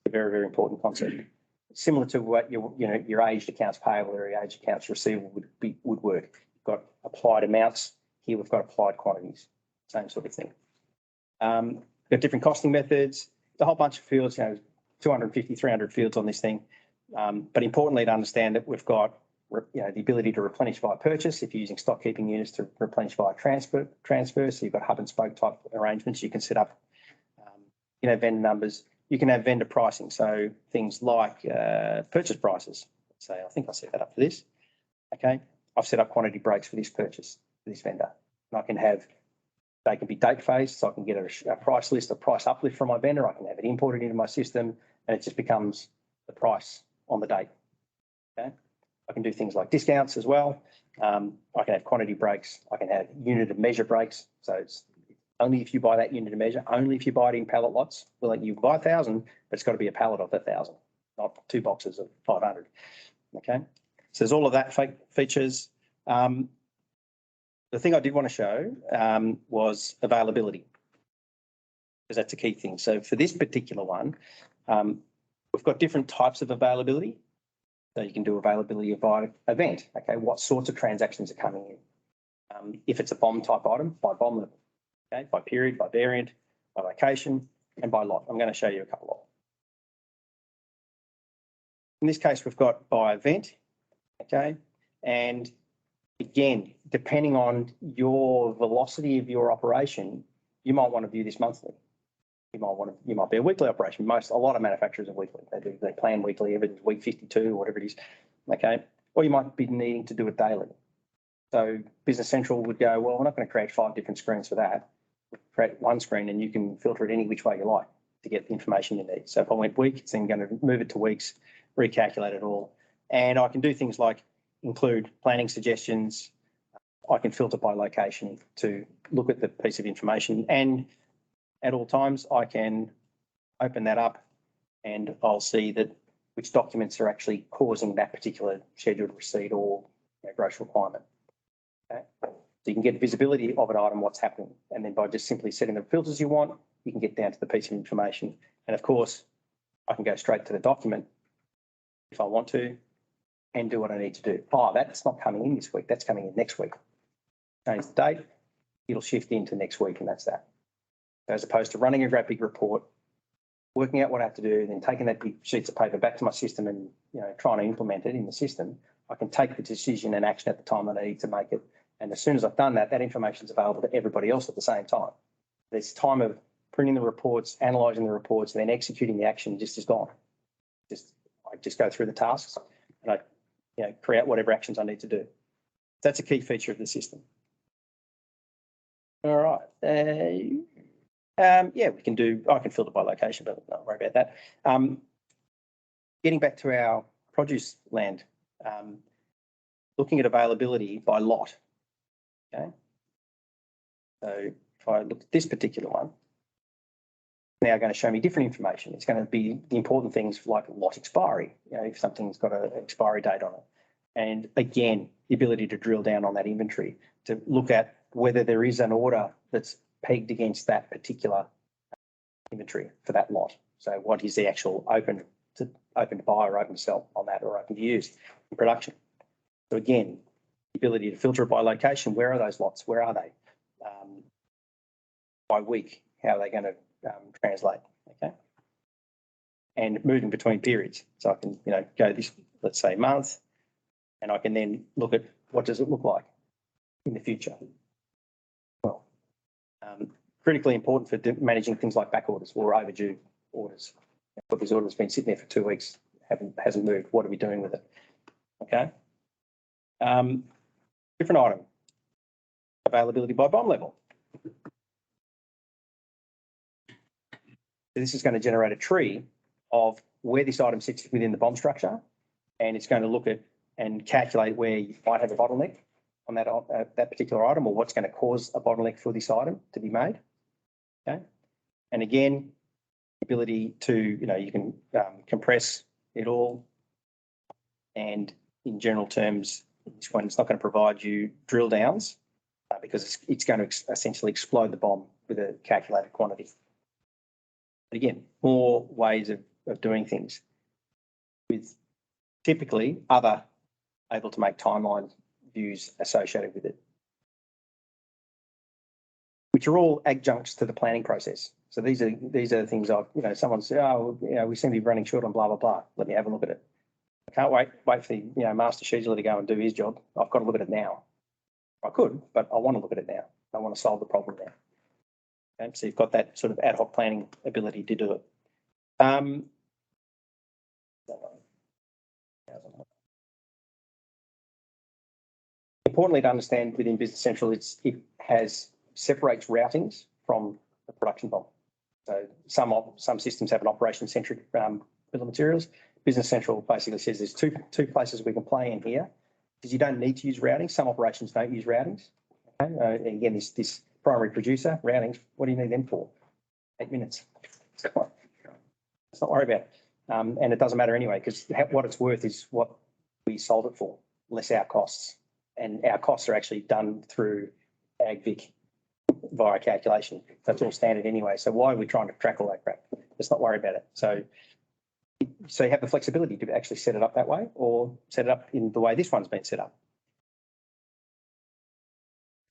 A very, very important concept. Similar to what your aged accounts payable or your aged accounts receivable would work. You've got applied amounts. Here we've got applied quantities. Same sort of thing. We've got different costing methods. A whole bunch of fields, 250, 300 fields on this thing. But importantly to understand that we've got the ability to replenish via purchase if you're using stock keeping units, to replenish via transfer. So you've got hub and spoke type arrangements. You can set up, vendor numbers. You can have vendor pricing. So things like purchase prices. So I think I set that up for this. Okay. I've set up quantity breaks for this purchase, for this vendor. And I can have, they can be date phased. So I can get a price list, a price uplift from my vendor. I can have it imported into my system and it just becomes the price on the date. Okay. I can do things like discounts as well. I can have quantity breaks. I can have unit of measure breaks. So it's only if you buy that unit of measure, only if you buy it in pallet lots. Well, like you buy 1,000, but it's got to be a pallet of 1,000, not 2 boxes of 500. Okay. So there's all of that features. The thing I did want to show was availability, because that's a key thing. So for this particular one, we've got different types of availability. So you can do availability by event. Okay, what sorts of transactions are coming in? If it's a BOM type item, by BOM level. Okay, by period, by variant, by location, and by lot. I'm going to show you a couple of. In this case, we've got by event. Okay, and again, depending on your velocity of your operation, you might want to view this monthly. You might be a weekly operation. A lot of manufacturers are weekly. They plan weekly, everything's week 52 or whatever it is. Okay. Or you might be needing to do it daily. So Business Central would go, well, we're not going to create 5 different screens for that. Create one screen and you can filter it any which way you like to get the information you need. So if I went week, it's then going to move it to weeks, recalculate it all. And I can do things like include planning suggestions. I can filter by location to look at the piece of information, and at all times, I can open that up and I'll see that which documents are actually causing that particular scheduled receipt or gross requirement. Okay. So you can get visibility of an item, what's happening. And then by just simply setting the filters you want, you can get down to the piece of information. And of course, I can go straight to the document if I want to and do what I need to do. Oh, that's not coming in this week. That's coming in next week. Change the date. It'll shift into next week and that's that. As opposed to running a great big report, working out what I have to do, then taking that big sheets of paper back to my system and trying to implement it in the system, I can take the decision and action at the time that I need to make it. And as soon as I've done that, that information is available to everybody else at the same time. This time of printing the reports, analysing the reports, and then executing the action just is gone. I just go through the tasks and I create whatever actions I need to do. That's a key feature of the system. All right. We can do, I can filter by location, but don't worry about that. Getting back to our produce land, looking at availability by lot. Okay. So if I look at this particular one, now going to show me different information. It's going to be the important things like lot expiry, if something's got an expiry date on it. And again, the ability to drill down on that inventory, to look at whether there is an order that's pegged against that particular inventory for that lot. So what is the actual open to buy or open to sell on that, or open to use in production? So again, the ability to filter it by location. Where are those lots? Where are they? By week, how are they going to translate? Okay. And moving between periods. So I can, go this, let's say month, and I can then look at what does it look like in the future. Well, critically important for managing things like back orders or overdue orders. But this order's been sitting there for 2 weeks, hasn't moved. What are we doing with it? Okay. Different item. Availability by BOM level. This is going to generate a tree of where this item sits within the BOM structure, and it's going to look at and calculate where you might have a bottleneck on that particular item, or what's going to cause a bottleneck for this item to be made. Okay. And again, ability to, you can compress it all. And in general terms, this one is not going to provide you drill downs because it's going to essentially explode the bomb with a calculated quantity. But again, more ways of doing things with typically other able to make timeline views associated with it, which are all adjuncts to the planning process. So these are the things someone said, oh, we seem to be running short on blah, blah, blah. Let me have a look at it. I can't wait for the master scheduler to go and do his job. I've got to look at it now. I could, but I want to look at it now. I want to solve the problem now. Okay, so you've got that sort of ad hoc planning ability to do it. Importantly to understand within Business Central, it separates routings from the production bomb. So some systems have an operation-centric bill of materials. Business Central basically says there's two places we can play in here because you don't need to use routings. Some operations don't use routings. Okay? Again, this primary producer routings, what do you need them for? 8 minutes. Let's not worry about it. And it doesn't matter anyway because what it's worth is what we sold it for, less our costs. And our costs are actually done through AgVic via calculation. That's all standard anyway. So why are we trying to track all that crap? Let's not worry about it. So you have the flexibility to actually set it up that way or set it up in the way this one's been set up.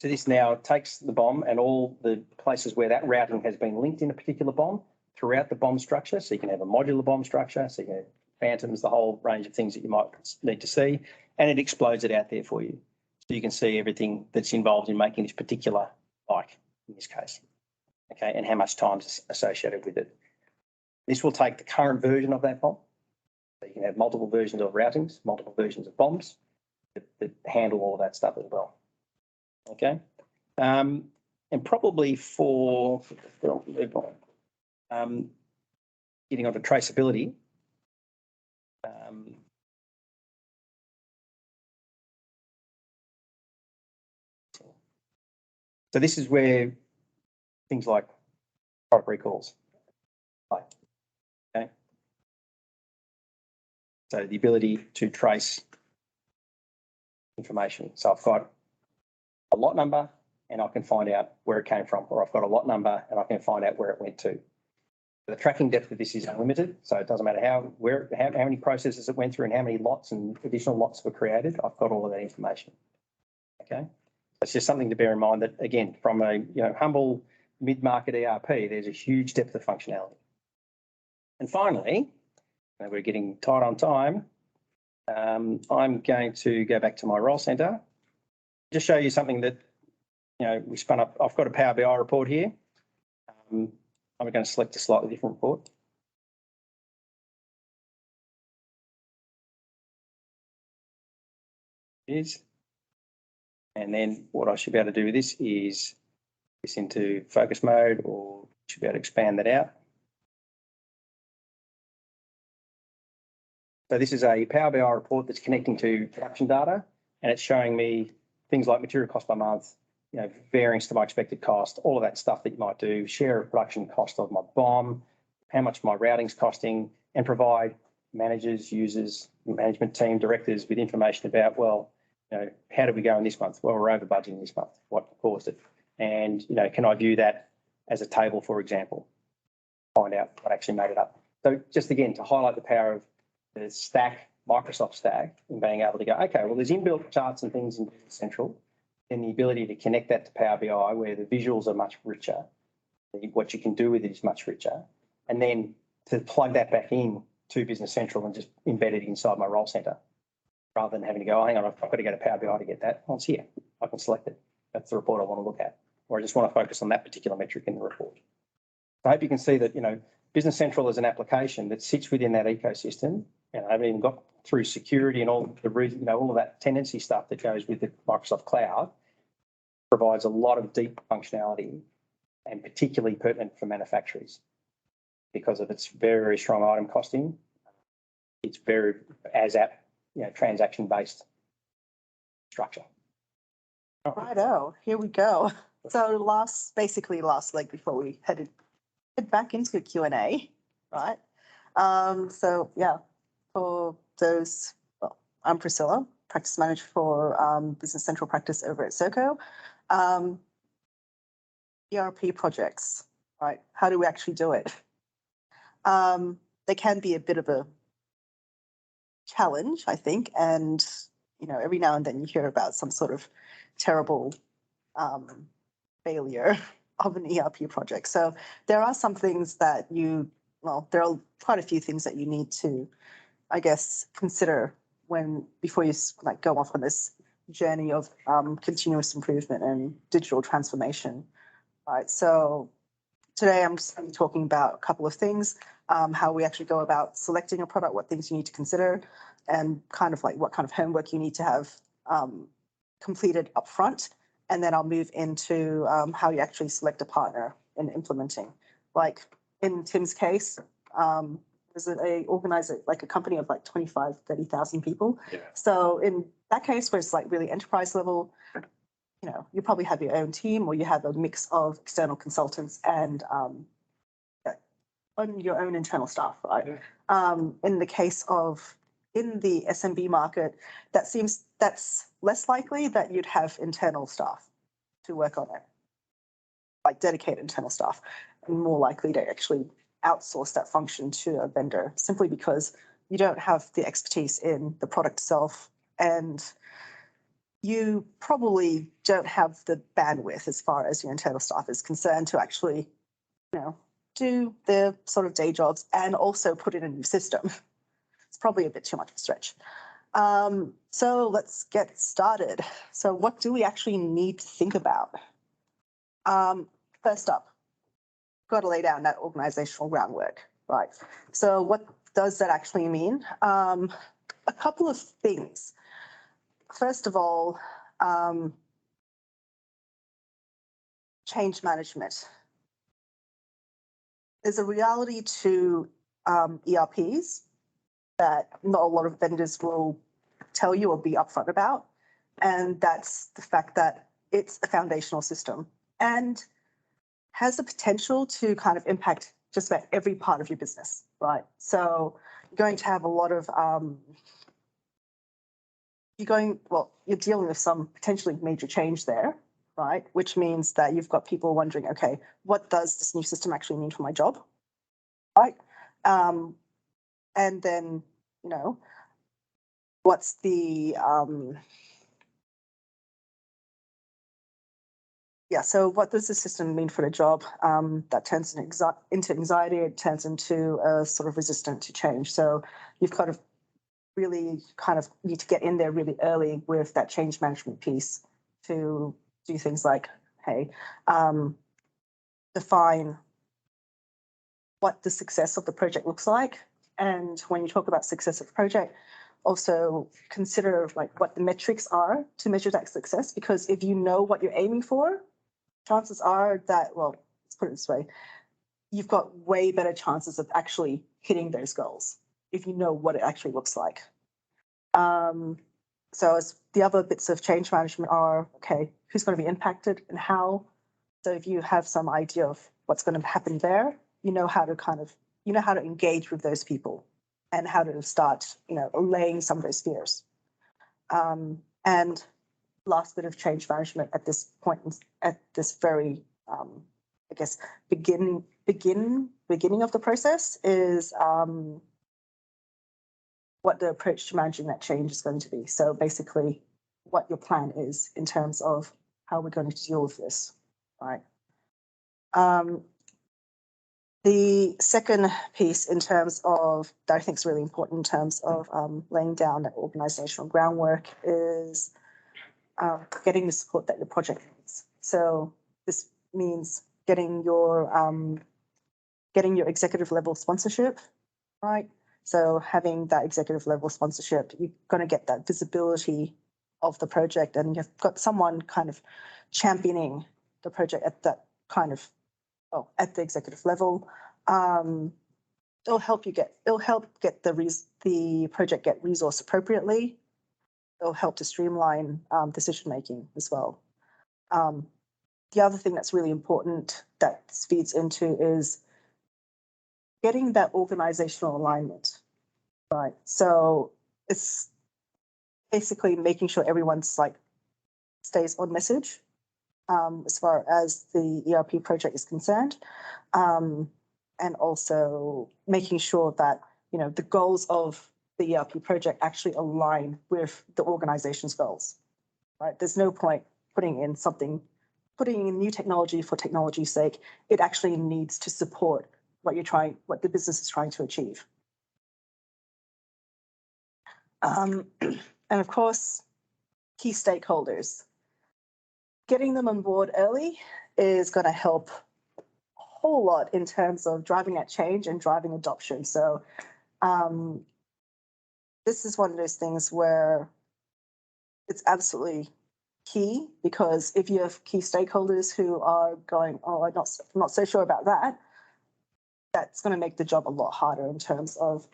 So this now takes the bomb and all the places where that routing has been linked in a particular bomb throughout the bomb structure. So you can have a modular bomb structure, so you can have phantoms, the whole range of things that you might need to see, and it explodes it out there for you. So you can see everything that's involved in making this particular bike in this case, okay, and how much time is associated with it. This will take the current version of that bomb. So you can have multiple versions of routings, multiple versions of bombs that handle all of that stuff as well. Okay. And probably for getting onto traceability, so this is where things like product recalls. Okay. So the ability to trace information. So I've got a lot number and I can find out where it came from, or I've got a lot number and I can find out where it went to. The tracking depth of this is unlimited, so it doesn't matter how many processes it went through and how many lots and additional lots were created. I've got all of that information. Okay. It's just something to bear in mind that, again, from a humble mid-market ERP, there's a huge depth of functionality. And finally, we're getting tight on time. I'm going to go back to my role center, just show you something that we spun up. I've got a Power BI report here. I'm going to select a slightly different report. And then what I should be able to do with this is this into focus mode, or should be able to expand that out. So this is a Power BI report that's connecting to production data, and it's showing me things like material cost by month, variance to my expected cost, all of that stuff that you might do, share of production cost of my BOM, how much my routing's costing, and provide managers, users, management team, directors with information about, well, how did we go in this month? Well, we're over budgeting this month. What caused it? And, can I view that as a table, for example, find out what actually made it up? So just again, to highlight the power of the stack, Microsoft stack, and being able to go, okay, well, there's inbuilt charts and things in Business Central, and the ability to connect that to Power BI where the visuals are much richer. What you can do with it is much richer. And then to plug that back in to Business Central and just embed it inside my role center, rather than having to go, hang on, I've got to go to Power BI to get that. Oh, it's here. I can select it. That's the report I want to look at. Or I just want to focus on that particular metric in the report. I hope you can see that, Business Central is an application that sits within that ecosystem. And I haven't even got through security and all the reason, all of that tenancy stuff that goes with the Microsoft Cloud, provides a lot of deep functionality and particularly pertinent for manufacturers because of its very, very strong item costing. It's very transaction based structure. Righto, here we go. So basically last leg before we head back into Q&A, right? So yeah, for those, well, I'm Priscilla, practice manager for Business Central practice over at SOCO. ERP projects, right? How do we actually do it? They can be a bit of a challenge, I think, and every now and then you hear about some sort of terrible failure of an ERP project. So there are some things that there are quite a few things that you need to, I guess, consider before you go off on this journey of continuous improvement and digital transformation. Right. So today I'm just going to be talking about a couple of things, how we actually go about selecting a product, what things you need to consider, and kind of like what kind of homework you need to have completed upfront. And then I'll move into how you actually select a partner in implementing. Like in Tim's case, was it a company of like 30,000 people? Yeah. So in that case, where it's like really enterprise level, you probably have your own team or you have a mix of external consultants and on your own internal staff, right? Yeah. In the case of in the SMB market, that's less likely that you'd have internal staff to work on it, like dedicated internal staff, and more likely to actually outsource that function to a vendor simply because you don't have the expertise in the product itself and you probably don't have the bandwidth as far as your internal staff is concerned to actually, do their sort of day jobs and also put it in your system. It's probably a bit too much of a stretch. So let's get started. So what do we actually need to think about? First up, got to lay down that organizational groundwork, right? So what does that actually mean? A couple of things. First of all, change management. There's a reality to ERPs that not a lot of vendors will tell you or be upfront about, and that's the fact that it's a foundational system and has the potential to kind of impact just about every part of your business, right? So you're going to have a lot of you're dealing with some potentially major change there, right? Which means that you've got people wondering, okay, what does this new system actually mean for my job, right? And then, what's the, so what does the system mean for the job? That turns into anxiety, it turns into a sort of resistant to change. So you've got to really kind of need to get in there really early with that change management piece to do things like, hey, define what the success of the project looks like. And when you talk about success of the project, also consider like what the metrics are to measure that success. Because if you know what you're aiming for, chances are that, well, let's put it this way, you've got way better chances of actually hitting those goals if you know what it actually looks like. So as the other bits of change management are, okay, who's going to be impacted and how? So if you have some idea of what's going to happen there, you know how to engage with those people and how to start, allaying some of those fears. And last bit of change management at this point, at this very, I guess, beginning of the process is what the approach to managing that change is going to be. So basically what your plan is in terms of how we're going to deal with this, right? The second piece in terms of, that I think is really important in terms of laying down that organizational groundwork is getting the support that your project needs. So this means getting your executive level sponsorship, right? So having that executive level sponsorship, you're going to get that visibility of the project, and you've got someone kind of championing the project at that kind of, at the executive level. It'll help get the project get resourced appropriately. It'll help to streamline decision making as well. The other thing that's really important that feeds into is getting that organizational alignment, right? So it's basically making sure everyone's like stays on message as far as the ERP project is concerned, and also making sure that the goals of the ERP project actually align with the organization's goals, right? There's no point putting in new technology for technology's sake. It actually needs to support what the business is trying to achieve. And of course, key stakeholders. Getting them on board early is going to help a whole lot in terms of driving that change and driving adoption. So this is one of those things where it's absolutely key, because if you have key stakeholders who are going, oh, I'm not so sure about that, that's going to make the job a lot harder in terms of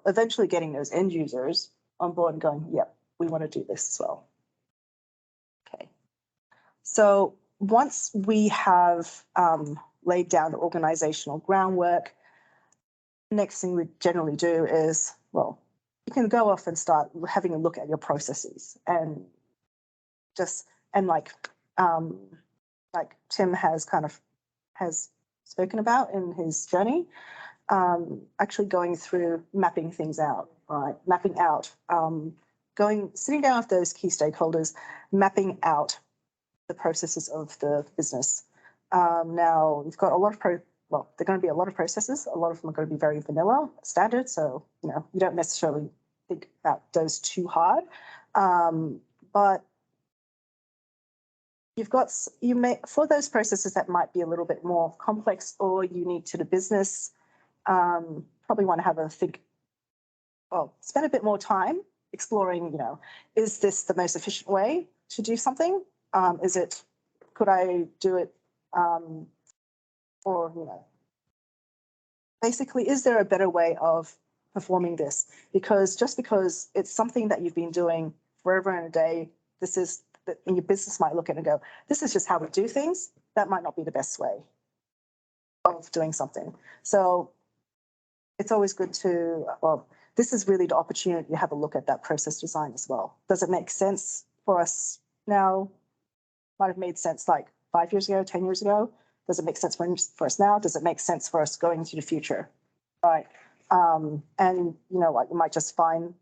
eventually getting those end users on board and going, yep, we want to do this as well. Okay. So once we have laid down the organizational groundwork, next thing we generally do is, you can go off and start having a look at your processes and like Tim has spoken about in his journey, actually going through mapping things out, right? Mapping out, sitting down with those key stakeholders, mapping out the processes of the business. Now we've got they're going to be a lot of processes. A lot of them are going to be very vanilla, standard. So, you don't necessarily think about those too hard. But for those processes that might be a little bit more complex or unique to the business, probably want to have a think, spend a bit more time exploring, is this the most efficient way to do something? Could I do it, or, basically, is there a better way of performing this? Because just because it's something that you've been doing forever and a day, and your business might look at it and go, this is just how we do things. That might not be the best way of doing something. So it's always good this is really the opportunity to have a look at that process design as well. Does it make sense for us now? Might have made sense like 5 years ago, 10 years ago. Does it make sense for us now? Does it make sense for us going into the future? Right. And you might just find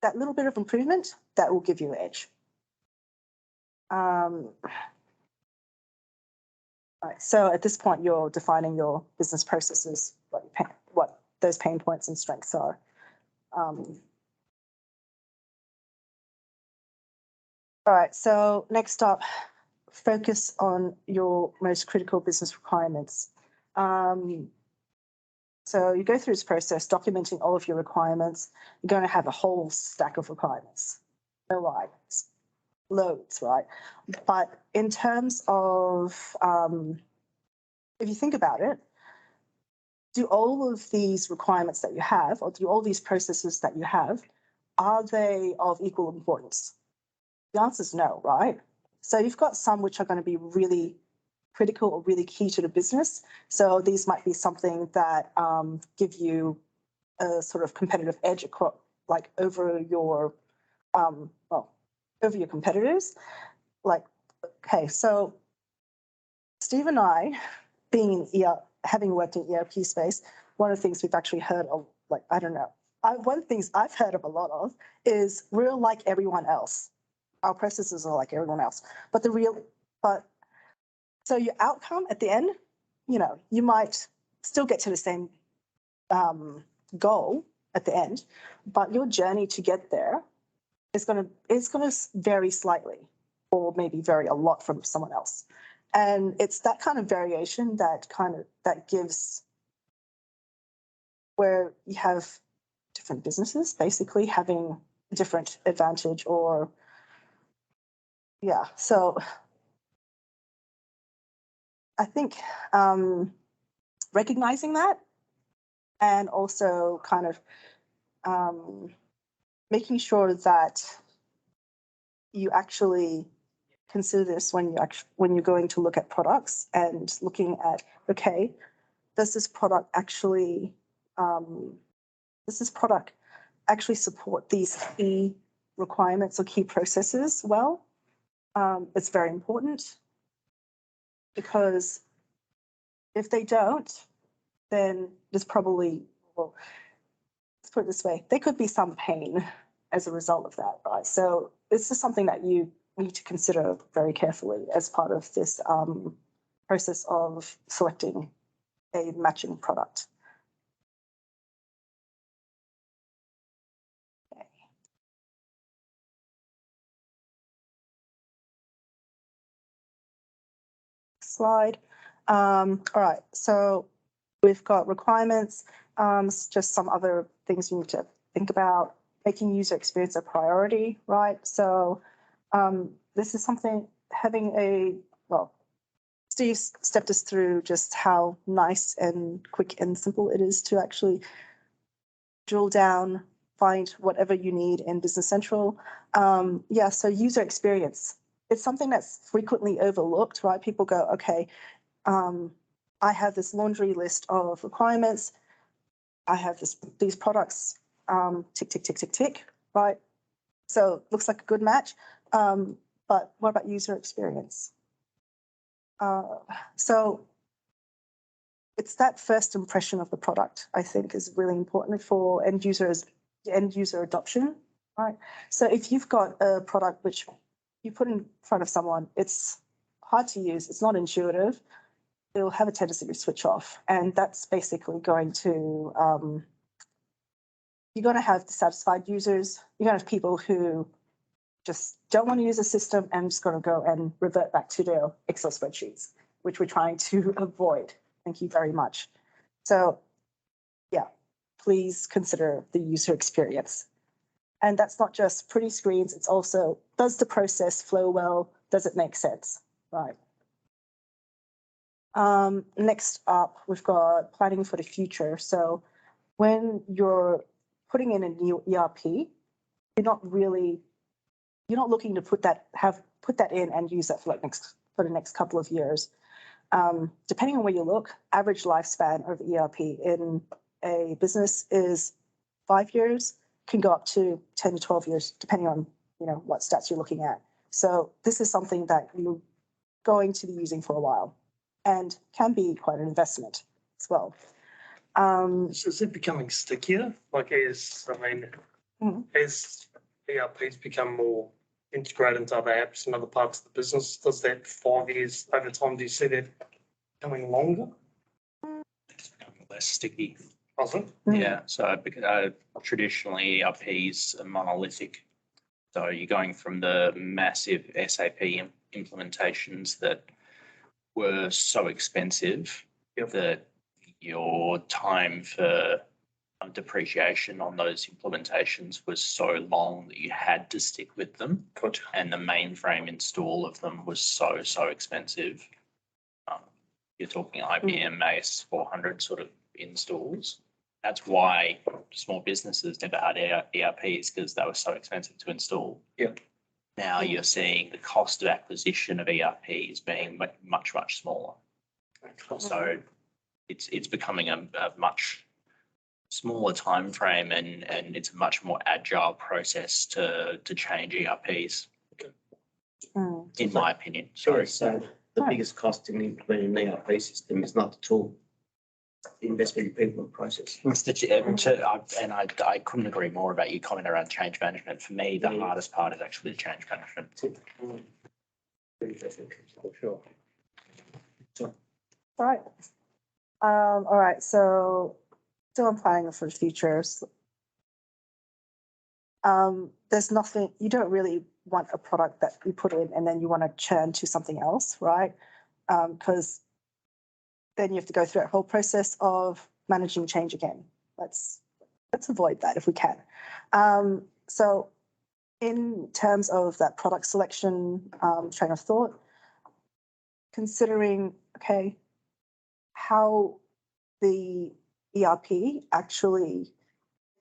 that little bit of improvement that will give you an edge. Right. So at this point, you're defining your business processes, what those pain points and strengths are. All right. So next up, focus on your most critical business requirements. So you go through this process, documenting all of your requirements. You're going to have a whole stack of requirements. No lies, loads, right? But in terms of, if you think about it, do all of these requirements that you have, or do all these processes that you have, are they of equal importance? The answer is no, right? So you've got some which are going to be really critical or really key to the business. So these might be something that give you a sort of competitive edge over your competitors. Okay, so Steve and I, having worked in ERP space, one of the things we've actually heard of, one of the things I've heard of a lot of is we're like everyone else. Our processes are like everyone else, so your outcome at the end, you might still get to the same goal at the end, but your journey to get there is going to vary slightly, or maybe vary a lot from someone else. And it's that kind of variation that gives, where you have different businesses basically having a different advantage, or so I think recognizing that, and also kind of making sure that you actually consider this when you're going to look at products and looking at, okay, does this product actually support these key requirements or key processes well? It's very important, because if they don't, then there's probably, well, let's put it this way, there could be some pain as a result of that, right? So this is something that you need to consider very carefully as part of this process of selecting a matching product. Okay. Slide. All right, so we've got requirements, just some other things you need to think about. Making user experience a priority, right? So this is something, Steve stepped us through just how nice and quick and simple it is to actually drill down, find whatever you need in Business Central. So user experience, it's something that's frequently overlooked, right? People go, okay, I have this laundry list of requirements. I have these products, tick, tick, tick, tick, tick, right? So looks like a good match. But what about user experience? So it's that first impression of the product, I think, is really important for end user adoption, right? So if you've got a product which you put in front of someone, it's hard to use, it's not intuitive, it'll have a tendency to switch off. And that's basically going to, you're going to have dissatisfied users. You're going to have people who just don't want to use a system and just going to go and revert back to their Excel spreadsheets, which we're trying to avoid. Thank you very much. So yeah, please consider the user experience. And that's not just pretty screens, it's also, does the process flow well? Does it make sense? Right. Next up, we've got planning for the future. So when you're putting in a new ERP, you're not looking to put that in and use that for the next couple of years. Depending on where you look, average lifespan of ERP in a business is 5 years, can go up to 10 to 12 years, depending on what stats you're looking at. So this is something that you're going to be using for a while and can be quite an investment as well. Is it becoming stickier? As ERPs become more integrated into other apps and other parts of the business, does that 5 years over time, do you see that becoming longer? It's becoming less sticky. Does it? Yeah, so traditionally ERPs are monolithic. So you're going from the massive SAP implementations that were so expensive that your time for depreciation on those implementations was so long that you had to stick with them. Gotcha. And the mainframe install of them was so expensive. You're talking IBM AS400 sort of installs. That's why small businesses never had ERPs, because they were so expensive to install. Yeah. Now you're seeing the cost of acquisition of ERPs being much smaller. So it's becoming a much smaller time frame, and it's a much more agile process to change ERPs. In my opinion. Sorry. So the biggest cost in implementing an ERP system is not the tool, the investment in people and process. And I couldn't agree more about your comment around change management. For me, the hardest part is actually the change management. For sure. All right, so still on planning for the future. There's nothing, you don't really want a product that you put in and then you want to churn to something else, right? Because then you have to go through that whole process of managing change again. Let's avoid that if we can. So in terms of that product selection train of thought, considering, okay, how the ERP actually,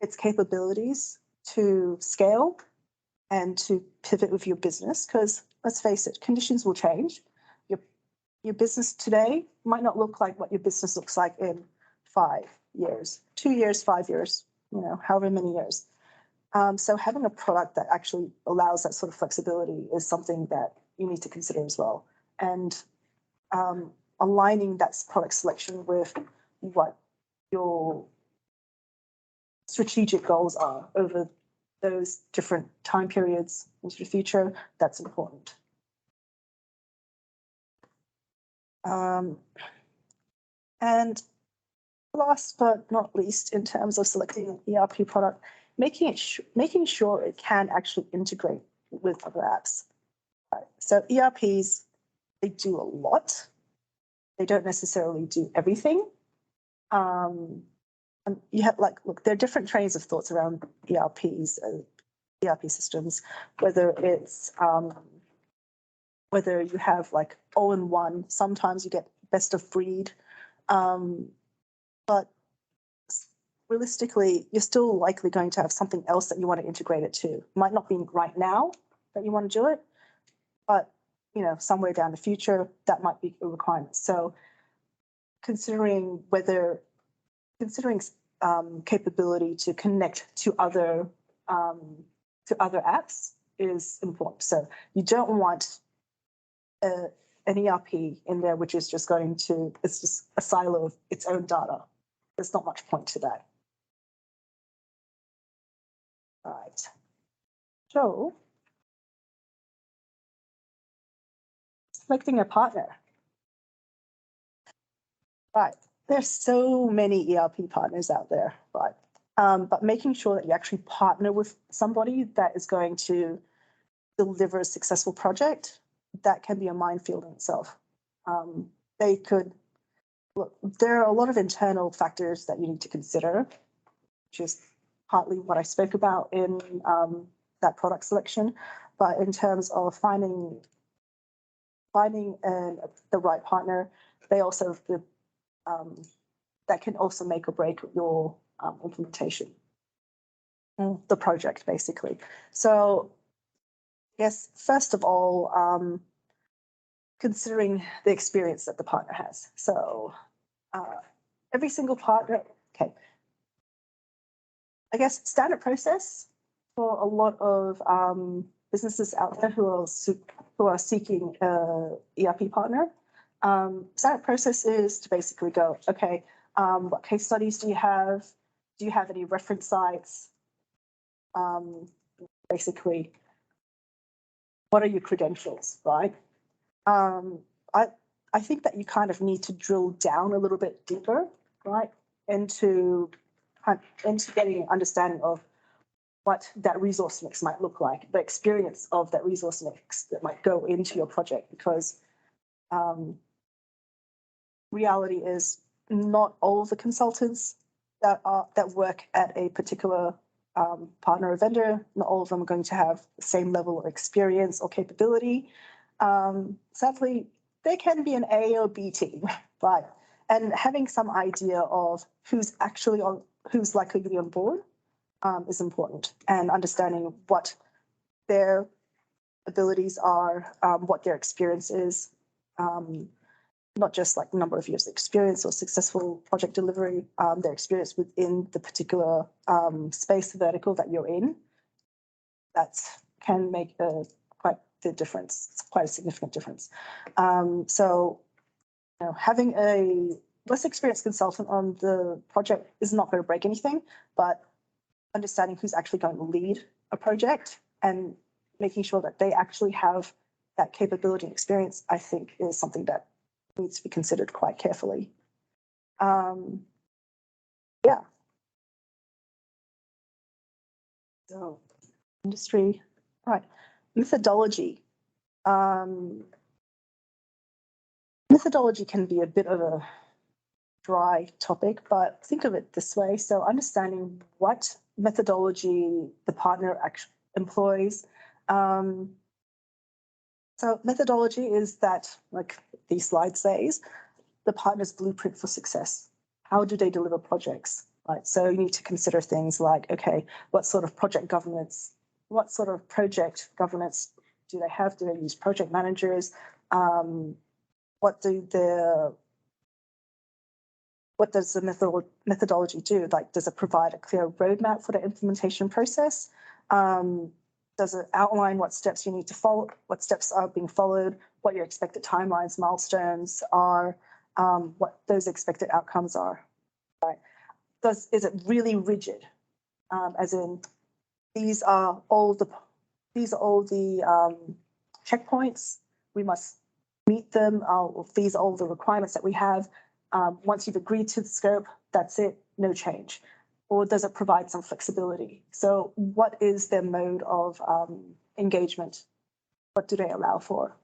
its capabilities to scale and to pivot with your business, because let's face it, conditions will change. Your business today might not look like what your business looks like in 5 years, 2 years, 5 years, however many years. So having a product that actually allows that sort of flexibility is something that you need to consider as well. And aligning that product selection with what your strategic goals are over those different time periods into the future, that's important. And last but not least, in terms of selecting an ERP product, making sure it can actually integrate with other apps. Right. So ERPs, they do a lot. They don't necessarily do everything. And you have look, there are different trains of thoughts around ERPs, ERP systems, whether it's whether you have like all-in-one, sometimes you get best of breed, but realistically, you're still likely going to have something else that you want to integrate it to. Might not be right now that you want to do it, but somewhere down the future, that might be a requirement. So considering capability to connect to other apps is important. So you don't want an ERP in there which is just it's just a silo of its own data. There's not much point to that. All right. So selecting a partner. Right. There's so many ERP partners out there, right? But making sure that you actually partner with somebody that is going to deliver a successful project, that can be a minefield in itself. There are a lot of internal factors that you need to consider, which is partly what I spoke about in that product selection. But in terms of finding the right partner, they also that can also make or break your implementation, the project basically. So yes, first of all, considering the experience that the partner has. So every single partner, okay. I guess standard process for a lot of businesses out there who are seeking an ERP partner. Standard process is to basically go, okay, what case studies do you have? Do you have any reference sites? Basically, what are your credentials, right? I think that you kind of need to drill down a little bit deeper, right, into getting an understanding of what that resource mix might look like, the experience of that resource mix that might go into your project, because reality is not all of the consultants that work at a particular partner or vendor, not all of them are going to have the same level of experience or capability. Sadly, there can be an A or B team, right? And having some idea of who's likely to be on board is important, and understanding what their abilities are, what their experience is, not just like number of years of experience or successful project delivery, their experience within the particular space vertical that you're in. That can make quite the difference. It's quite a significant difference. So, having a less experienced consultant on the project is not going to break anything, but understanding who's actually going to lead a project and making sure that they actually have that capability and experience, I think, is something that needs to be considered quite carefully. Yeah. So, industry, right. Methodology. Methodology can be a bit of a dry topic, but think of it this way. So understanding what methodology the partner actually employs. So methodology is that, like the slide says, the partner's blueprint for success. How do they deliver projects? Right. So you need to consider things like, okay, what sort of project governance what sort of project governance do they have? Do they use project managers? What does the methodology do? Like, does it provide a clear roadmap for the implementation process? Does it outline what steps you need to follow, what steps are being followed, what your expected timelines, milestones are, what those expected outcomes are, right? Is it really rigid? As in, these are all the checkpoints. We must meet them. These are all the requirements that we have. Once you've agreed to the scope, that's it, no change. Or does it provide some flexibility? So what is their mode of engagement? What do they allow for?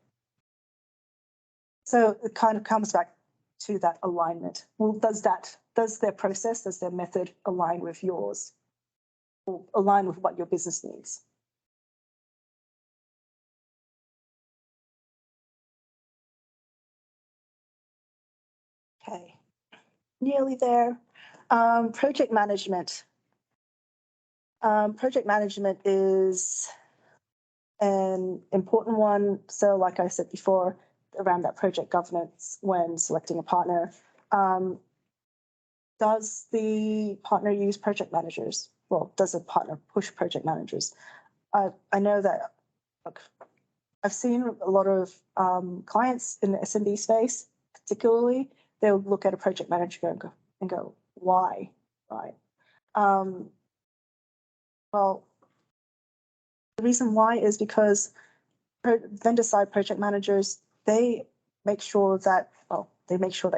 So it kind of comes back to that alignment. Well, does their process, does their method align with yours? Or align with what your business needs? Okay, nearly there. Project management. Project management is an important one. So like I said before, around that project governance when selecting a partner, does the partner use project managers? Well, does a partner push project managers? I know that, look, I've seen a lot of clients in the SMB space, particularly, they'll look at a project manager and go, why, right? Well, the reason why is because vendor side project managers, they make sure that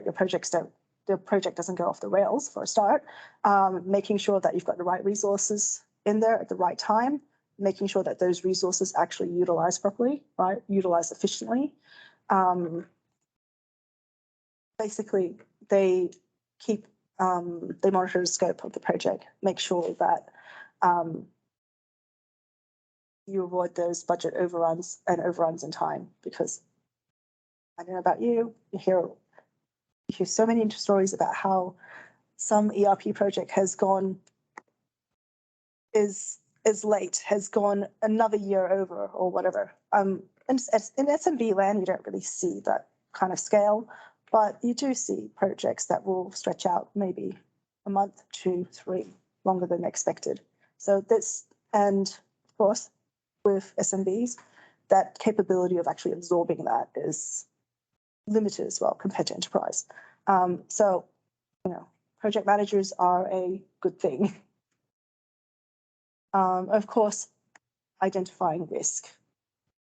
your project doesn't go off the rails for a start, making sure that you've got the right resources in there at the right time, making sure that those resources actually utilize properly, right? Utilize efficiently. Basically, they monitor the scope of the project, make sure that you avoid those budget overruns in time, because I don't know about you, you hear so many stories about how some ERP project has gone is late, has gone another year over or whatever. In SMB land, you don't really see that kind of scale, but you do see projects that will stretch out maybe a month, 2, 3, longer than expected. So this, and of course, with SMBs, that capability of actually absorbing that is limited as well compared to enterprise. So, project managers are a good thing. Of course, identifying risk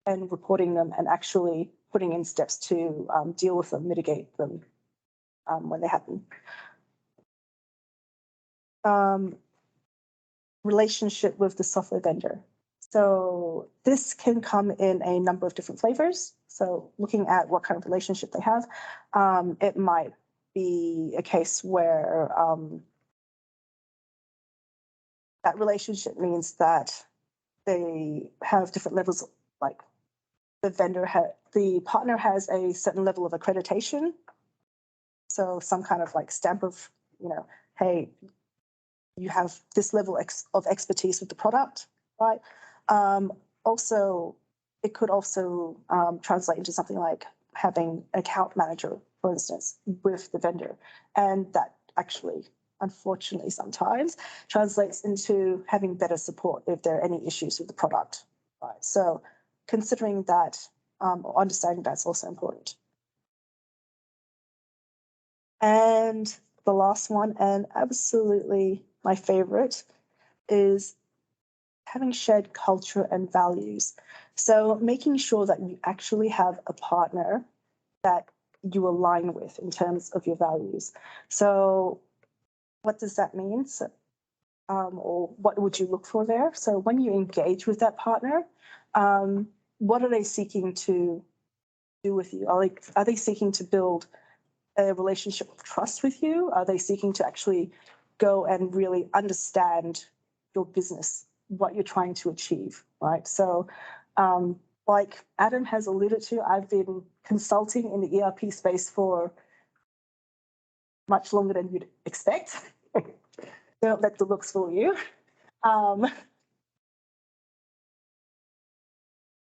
and reporting them and actually putting in steps to deal with them, mitigate them when they happen. Relationship with the software vendor. So this can come in a number of different flavors. So looking at what kind of relationship they have, it might be a case where that relationship means that they have different levels, like the partner has a certain level of accreditation. So some kind of like stamp of, hey, you have this level of expertise with the product, right? Also, it could also translate into something like having an account manager, for instance, with the vendor. And that actually, unfortunately, sometimes translates into having better support if there are any issues with the product, right? So considering that, or understanding that's also important. And the last one, and absolutely my favorite, is having shared culture and values. So making sure that you actually have a partner that you align with in terms of your values. So what does that mean? So, or what would you look for there? So when you engage with that partner, what are they seeking to do with you? Are they seeking to build a relationship of trust with you? Are they seeking to actually go and really understand your business, what you're trying to achieve, right? So like Adam has alluded to, I've been consulting in the ERP space for much longer than you'd expect. Don't let the looks fool you.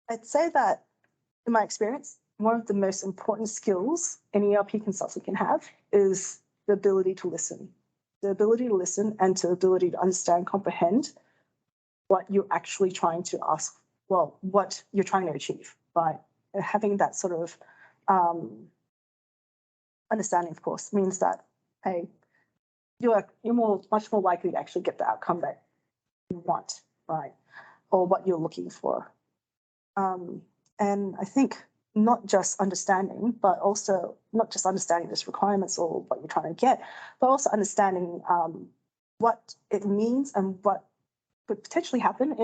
I'd say that in my experience, one of the most important skills any ERP consultant can have is the ability to listen. The ability to listen and the ability to understand, comprehend what you're actually trying to ask, well, what you're trying to achieve, right? And having that sort of understanding, of course, means that, hey, you're much more likely to actually get the outcome that you want, right? Or what you're looking for. And I think not just understanding, but also not just understanding those requirements or what you're trying to get, but also understanding what it means and what could potentially happen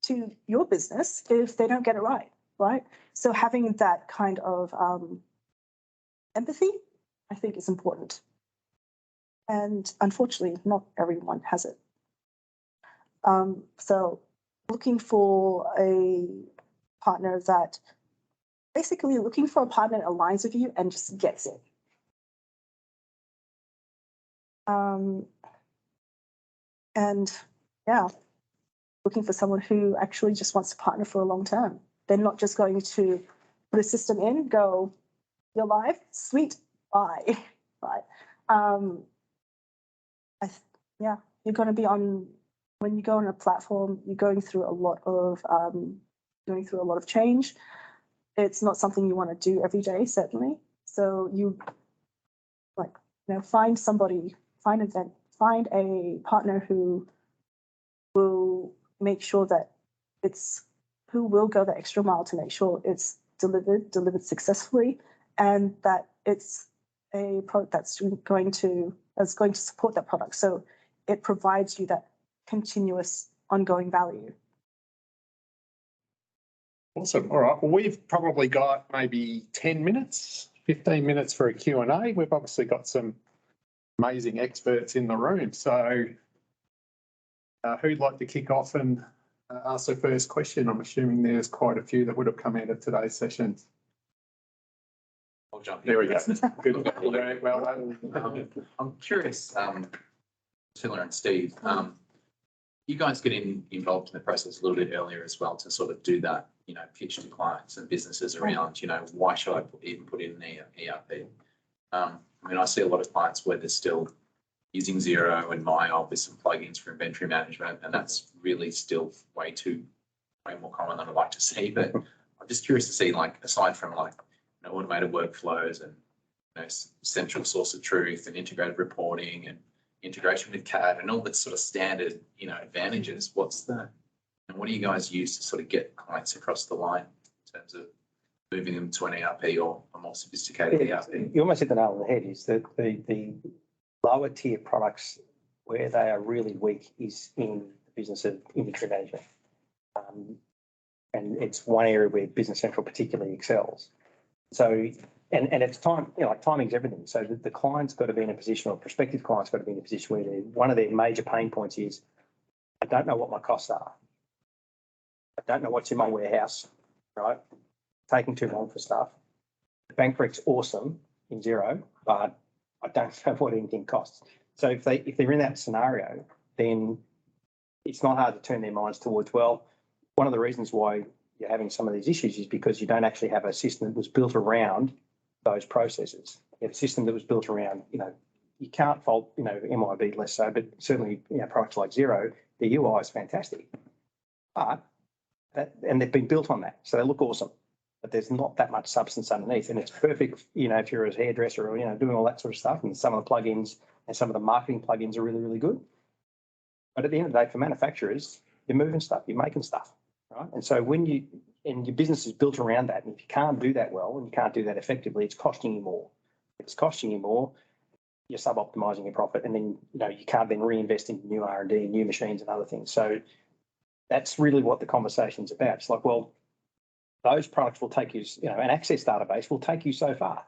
to your business if they don't get it right, right? So having that kind of empathy, I think, is important. And unfortunately, not everyone has it. So looking for a partner that basically looking for a partner that aligns with you and just gets it. And yeah, looking for someone who actually just wants to partner for a long term. They're not just going to put a system in, go, you're live, sweet, bye, right? Yeah, you're going to be on, when you go on a platform, you're going through a lot of change. It's not something you want to do every day, certainly. So you find somebody, find a partner who will make sure that who will go the extra mile to make sure it's delivered successfully, and that it's a product that's going to support that product. So it provides you that continuous ongoing value. Awesome. All right. Well, we've probably got maybe 10 minutes, 15 minutes for a Q&A. We've obviously got some amazing experts in the room. So who'd like to kick off and ask the first question? I'm assuming there's quite a few that would have come out of today's session. I'll jump in. There we go. Good. Very well done. I'm curious, Taylor and Steve, you guys get involved in the process a little bit earlier as well to sort of do that, pitch to clients and businesses around, why should I even put in an ERP? I see a lot of clients where they're still using Xero and MyOp with some plugins for inventory management, and that's really still way more common than I'd like to see. But I'm just curious to see, aside from automated workflows and central source of truth and integrated reporting and integration with CAD and all that sort of standard, advantages, what do you guys use to sort of get clients across the line in terms of moving them to an ERP or a more sophisticated ERP? You almost hit the nail on the head. Is that the lower tier products where they are really weak is in the business of inventory management. And it's one area where Business Central particularly excels. So, and it's time, timing's everything. So the client's got to be in a position, or prospective client's got to be in a position where one of their major pain points is, I don't know what my costs are. I don't know what's in my warehouse, right? Taking too long for stuff. The bank rec's awesome in Xero, but I don't know what anything costs. So if they're in that scenario, then it's not hard to turn their minds towards, well, one of the reasons why you're having some of these issues is because you don't actually have a system that was built around those processes. You have a system that was built around, you can't fault, MIB less so, but certainly, products like Xero, the UI is fantastic. But and they've been built on that, so they look awesome. But there's not that much substance underneath, and it's perfect, if you're a hairdresser or, doing all that sort of stuff, and some of the plugins and some of the marketing plugins are really, really good. But at the end of the day, for manufacturers, you're moving stuff, you're making stuff, right? And so when your business is built around that, and if you can't do that well and you can't do that effectively, it's costing you more. If it's costing you more, you're sub-optimizing your profit, and then, you can't then reinvest in new R&D, new machines and other things. So that's really what the conversation's about. It's like, well, those products will take you, an Access database will take you so far,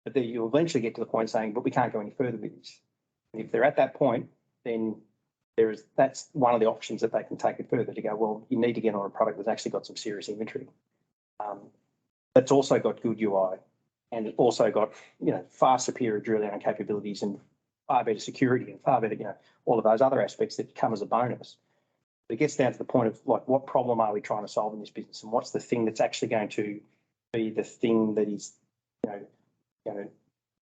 but then you'll eventually get to the point saying, but we can't go any further with this. And if they're at that point, then that's one of the options that they can take it further to go, well, you need to get on a product that's actually got some serious inventory. That's also got good UI, and it also got, far superior drill down capabilities and far better security and far better, all of those other aspects that come as a bonus. It gets down to the point of like, what problem are we trying to solve in this business, and what's the thing that's actually going to be the thing that is,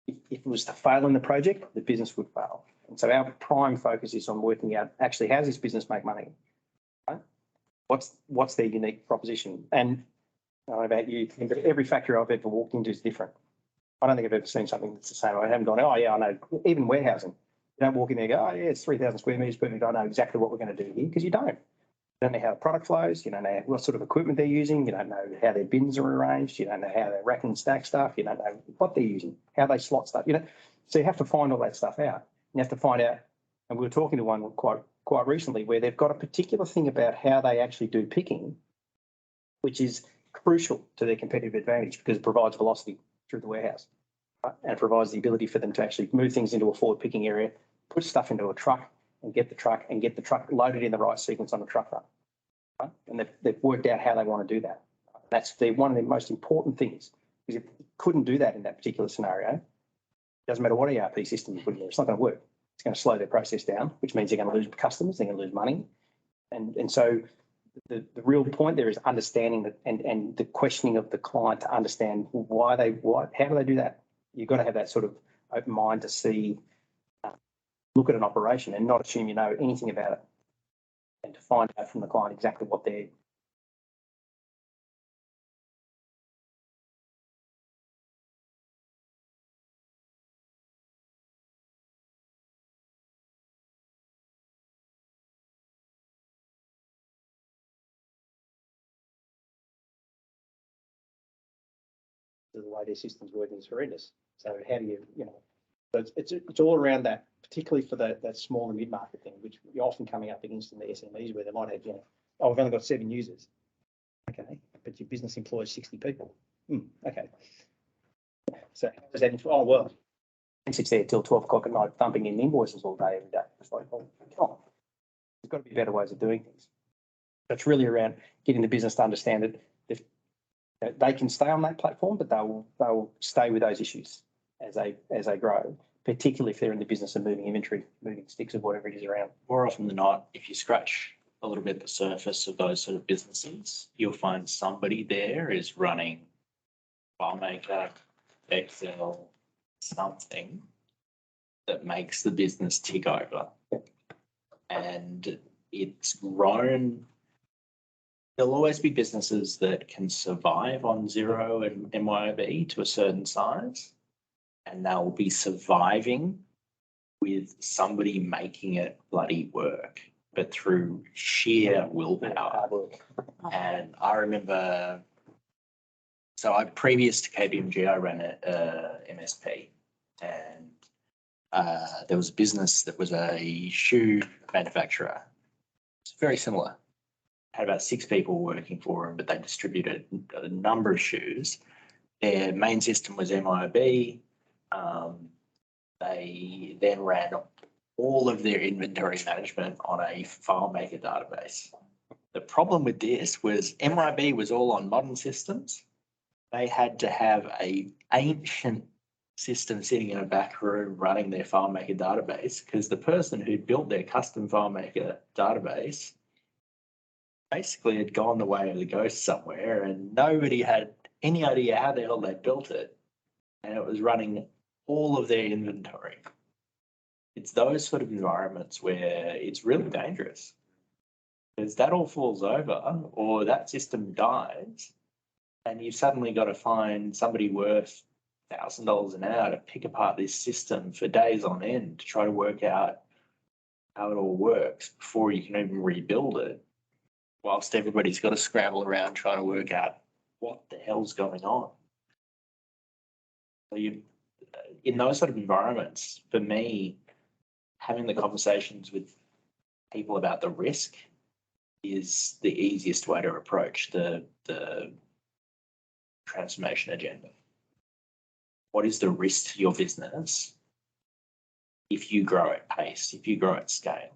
if it was to fail in the project, the business would fail. And so our prime focus is on working out actually how does this business make money? Right? What's their unique proposition? And I don't know about you, every factory I've ever walked into is different. I don't think I've ever seen something that's the same. I haven't gone, oh yeah, I know. Even warehousing, you don't walk in there and go, oh yeah, it's 3,000 square meters perfect. I know exactly what we're going to do here, because you don't. You don't know how the product flows. You don't know what sort of equipment they're using. You don't know how their bins are arranged. You don't know how they rack and stack stuff. You don't know what they're using, how they slot stuff. So you have to find all that stuff out. You have to find out. And we were talking to one quite recently where they've got a particular thing about how they actually do picking, which is crucial to their competitive advantage because it provides velocity through the warehouse, right? And it provides the ability for them to actually move things into a forward picking area, put stuff into a truck and get the truck loaded in the right sequence on a truck run. Right? And they've worked out how they want to do that. That's one of the most important things, because if you couldn't do that in that particular scenario, it doesn't matter what ERP system you put in there, it's not going to work. It's going to slow their process down, which means they're going to lose customers, they're going to lose money. And so the real point there is understanding that and the questioning of the client to understand how do they do that? You've got to have that sort of open mind to see, look at an operation and not assume you know anything about it, and to find out from the client exactly what they're. The way their system's working is horrendous. So how do so it's all around that, particularly for that small and mid-market thing, which you're often coming up against in the SMEs where they might have, oh, we've only got 7 users. Okay, but your business employs 60 people. Okay. So how does that, oh, well, and sits there till 12 o'clock at night thumping in invoices all day, every day. It's like, oh, come on. There's got to be better ways of doing things. So it's really around getting the business to understand that they can stay on that platform, but they'll stay with those issues as they grow, particularly if they're in the business of moving inventory, moving sticks of whatever it is around. More often than not, if you scratch a little bit the surface of those sort of businesses, you'll find somebody there is running FileMaker, Excel, something that makes the business tick over. And it's grown. There'll always be businesses that can survive on Xero and MYOB to a certain size, and they'll be surviving with somebody making it bloody work, but through sheer willpower. And I remember, so previous to KPMG, I ran a MSP, and there was a business that was a shoe manufacturer. It's very similar. Had about 6 people working for them, but they distributed a number of shoes. Their main system was MIB. They then ran all of their inventory management on a FileMaker database. The problem with this was MIB was all on modern systems. They had to have an ancient system sitting in a back room running their FileMaker database, because the person who built their custom FileMaker database basically had gone the way of the ghost somewhere, and nobody had any idea how the hell they built it. And it was running all of their inventory. It's those sort of environments where it's really dangerous, because that all falls over or that system dies, and you've suddenly got to find somebody worth $1,000 an hour to pick apart this system for days on end to try to work out how it all works before you can even rebuild it, whilst everybody's got to scramble around trying to work out what the hell's going on. So in those sort of environments, for me, having the conversations with people about the risk is the easiest way to approach the transformation agenda. What is the risk to your business if you grow at pace, if you grow at scale?